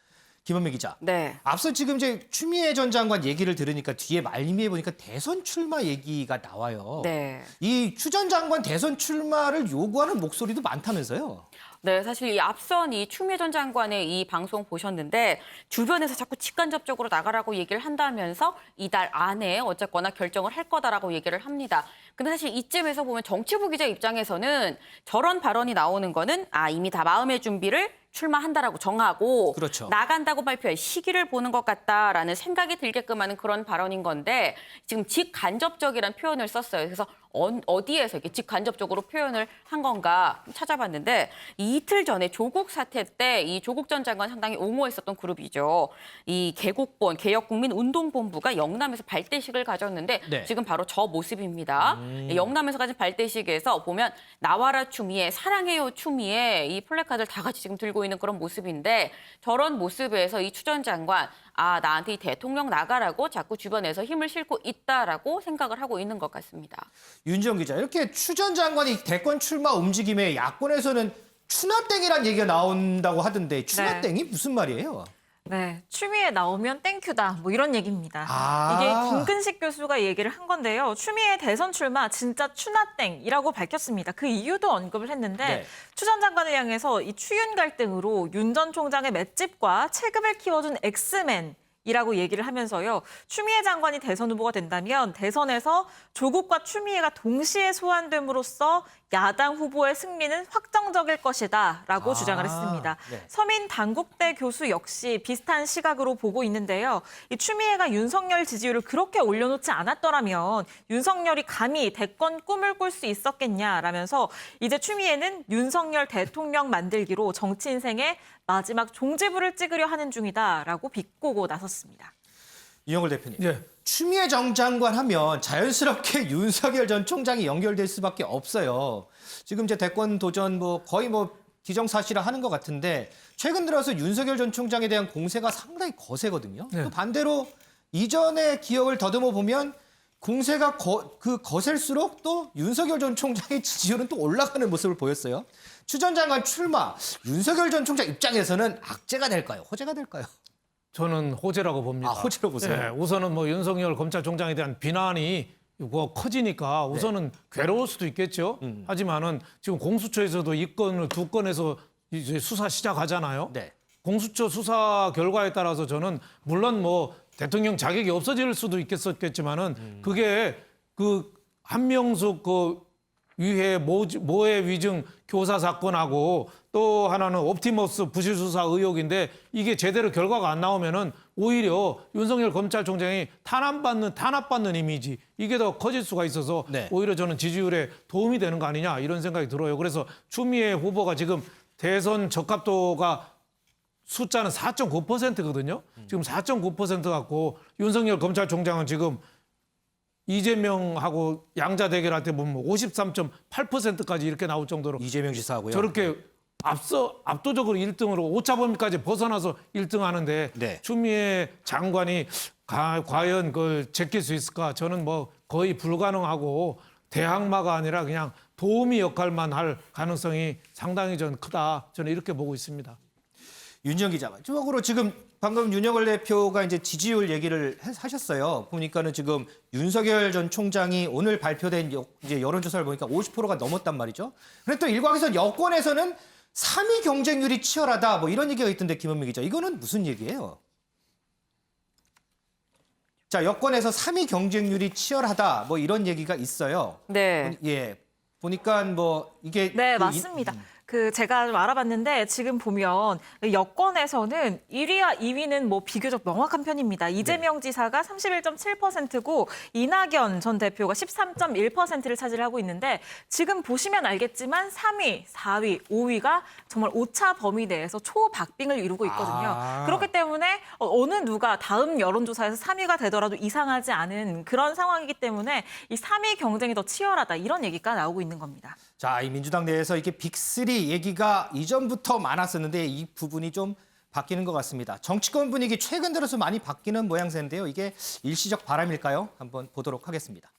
김원미 기자. 네. 앞서 지금 이제 추미애 전 장관 얘기를 들으니까 뒤에 말미에 보니까 대선 출마 얘기가 나와요. 네. 이 추 전 장관 대선 출마를 요구하는 목소리도 많다면서요. 네, 사실 이 앞선 이 추미애 전 장관의 이 방송 보셨는데 주변에서 자꾸 직간접적으로 나가라고 얘기를 한다면서 이달 안에 어쨌거나 결정을 할 거다라고 얘기를 합니다. 근데 사실 이쯤에서 보면 정치부 기자 입장에서는 저런 발언이 나오는 거는 이미 다 마음의 준비를 출마한다라고 정하고 그렇죠. 나간다고 발표할 시기를 보는 것 같다라는 생각이 들게끔 하는 그런 발언인 건데 지금 직간접적이라는 표현을 썼어요. 그래서 어디에서 이렇게 직간접적으로 표현을 한 건가 찾아봤는데 이틀 전에 조국 사태 때 이 조국 전 장관 상당히 옹호했었던 그룹이죠. 이 개국본 개혁국민운동본부가 영남에서 발대식을 가졌는데 네. 지금 바로 저 모습입니다. 영남에서 가진 발대식에서 보면 나와라 추미애, 사랑해요 추미애 이 플래카드를 다 같이 지금 들고 있는 그런 모습인데 저런 모습에서 이 추 전 장관 나한테 이 대통령 나가라고 자꾸 주변에서 힘을 싣고 있다라고 생각을 하고 있는 것 같습니다. 윤지영 기자, 이렇게 추 전 장관이 대권 출마 움직임에 야권에서는 추나땡이란 얘기가 나온다고 하던데 추나땡이 무슨 말이에요? 네, 추미애 나오면 땡큐다 뭐 이런 얘기입니다. 아. 이게 김근식 교수가 얘기를 한 건데요. 추미애 대선 출마 진짜 추나땡이라고 밝혔습니다. 그 이유도 언급을 했는데 네. 추 전 장관을 향해서 이 추윤 갈등으로 윤 전 총장의 맷집과 체급을 키워준 엑스맨 이라고 얘기를 하면서요. 추미애 장관이 대선 후보가 된다면 대선에서 조국과 추미애가 동시에 소환됨으로써 야당 후보의 승리는 확정적일 것이다라고 주장을 했습니다. 네. 서민 단국대 교수 역시 비슷한 시각으로 보고 있는데요. 이 추미애가 윤석열 지지율을 그렇게 올려놓지 않았더라면 윤석열이 감히 대권 꿈을 꿀 수 있었겠냐라면서 이제 추미애는 윤석열 대통령 만들기로 정치 인생의 마지막 종지부를 찍으려 하는 중이다라고 비꼬고 나섰습니다. 이영걸 대표님. 예. 추미애 전 장관 하면 자연스럽게 윤석열 전 총장이 연결될 수밖에 없어요. 지금 이제 대권 도전 거의 기정사실화하는 것 같은데 최근 들어서 윤석열 전 총장에 대한 공세가 상당히 거세거든요. 네. 또 반대로 이전의 기억을 더듬어 보면 공세가 거셀수록 또 윤석열 전 총장의 지지율은 또 올라가는 모습을 보였어요. 추 전 장관 출마, 윤석열 전 총장 입장에서는 악재가 될까요? 호재가 될까요? 저는 호재라고 봅니다. 아, 호재로 보세요? 예, 우선은 윤석열 검찰총장에 대한 비난이 커지니까 우선은 괴로울 수도 있겠죠. 하지만은 지금 공수처에서도 이 건을 2건에서 이제 수사 시작하잖아요. 네. 공수처 수사 결과에 따라서 저는 물론 대통령 자격이 없어질 수도 있겠지만은 그게 한명숙 위해 모해 위증 교사 사건하고 또 하나는 옵티머스 부실 수사 의혹인데 이게 제대로 결과가 안 나오면은 오히려 윤석열 검찰총장이 탄압받는 이미지 이게 더 커질 수가 있어서 네. 오히려 저는 지지율에 도움이 되는 거 아니냐 이런 생각이 들어요. 그래서 추미애 후보가 지금 대선 적합도가 숫자는 4.9%거든요. 지금 4.9% 갖고 윤석열 검찰총장은 지금 이재명하고 양자 대결할 때 보면 53.8%까지 이렇게 나올 정도로 이재명 지사하고요. 저렇게 압도적으로 1등으로 오차범위까지 벗어나서 1등 하는데 네. 추미애 장관이 과연 그걸 제낄 수 있을까? 저는 거의 불가능하고 대항마가 아니라 그냥 도우미 역할만 할 가능성이 상당히 크다. 저는 이렇게 보고 있습니다. 윤지영 기자, 마지막으로 지금 방금 윤영걸 대표가 이제 지지율 얘기를 하셨어요. 보니까는 지금 윤석열 전 총장이 오늘 발표된 이제 여론조사를 보니까 50%가 넘었단 말이죠. 그런데 또 일각에서 여권에서는 3위 경쟁률이 치열하다 이런 얘기가 있던데 김은미 기자, 이거는 무슨 얘기예요? 자, 여권에서 3위 경쟁률이 치열하다 이런 얘기가 있어요. 네. 예. 보니까 이게 네, 맞습니다. 제가 좀 알아봤는데 지금 보면 여권에서는 1위와 2위는 비교적 명확한 편입니다. 이재명 지사가 31.7%고 이낙연 전 대표가 13.1%를 차지하고 있는데 지금 보시면 알겠지만 3위, 4위, 5위가 정말 오차 범위 내에서 초박빙을 이루고 있거든요. 그렇기 때문에 어느 누가 다음 여론조사에서 3위가 되더라도 이상하지 않은 그런 상황이기 때문에 이 3위 경쟁이 더 치열하다 이런 얘기가 나오고 있는 겁니다. 자, 이 민주당 내에서 이게 빅3 얘기가 이전부터 많았었는데 이 부분이 좀 바뀌는 것 같습니다. 정치권 분위기 최근 들어서 많이 바뀌는 모양새인데요. 이게 일시적 바람일까요? 한번 보도록 하겠습니다.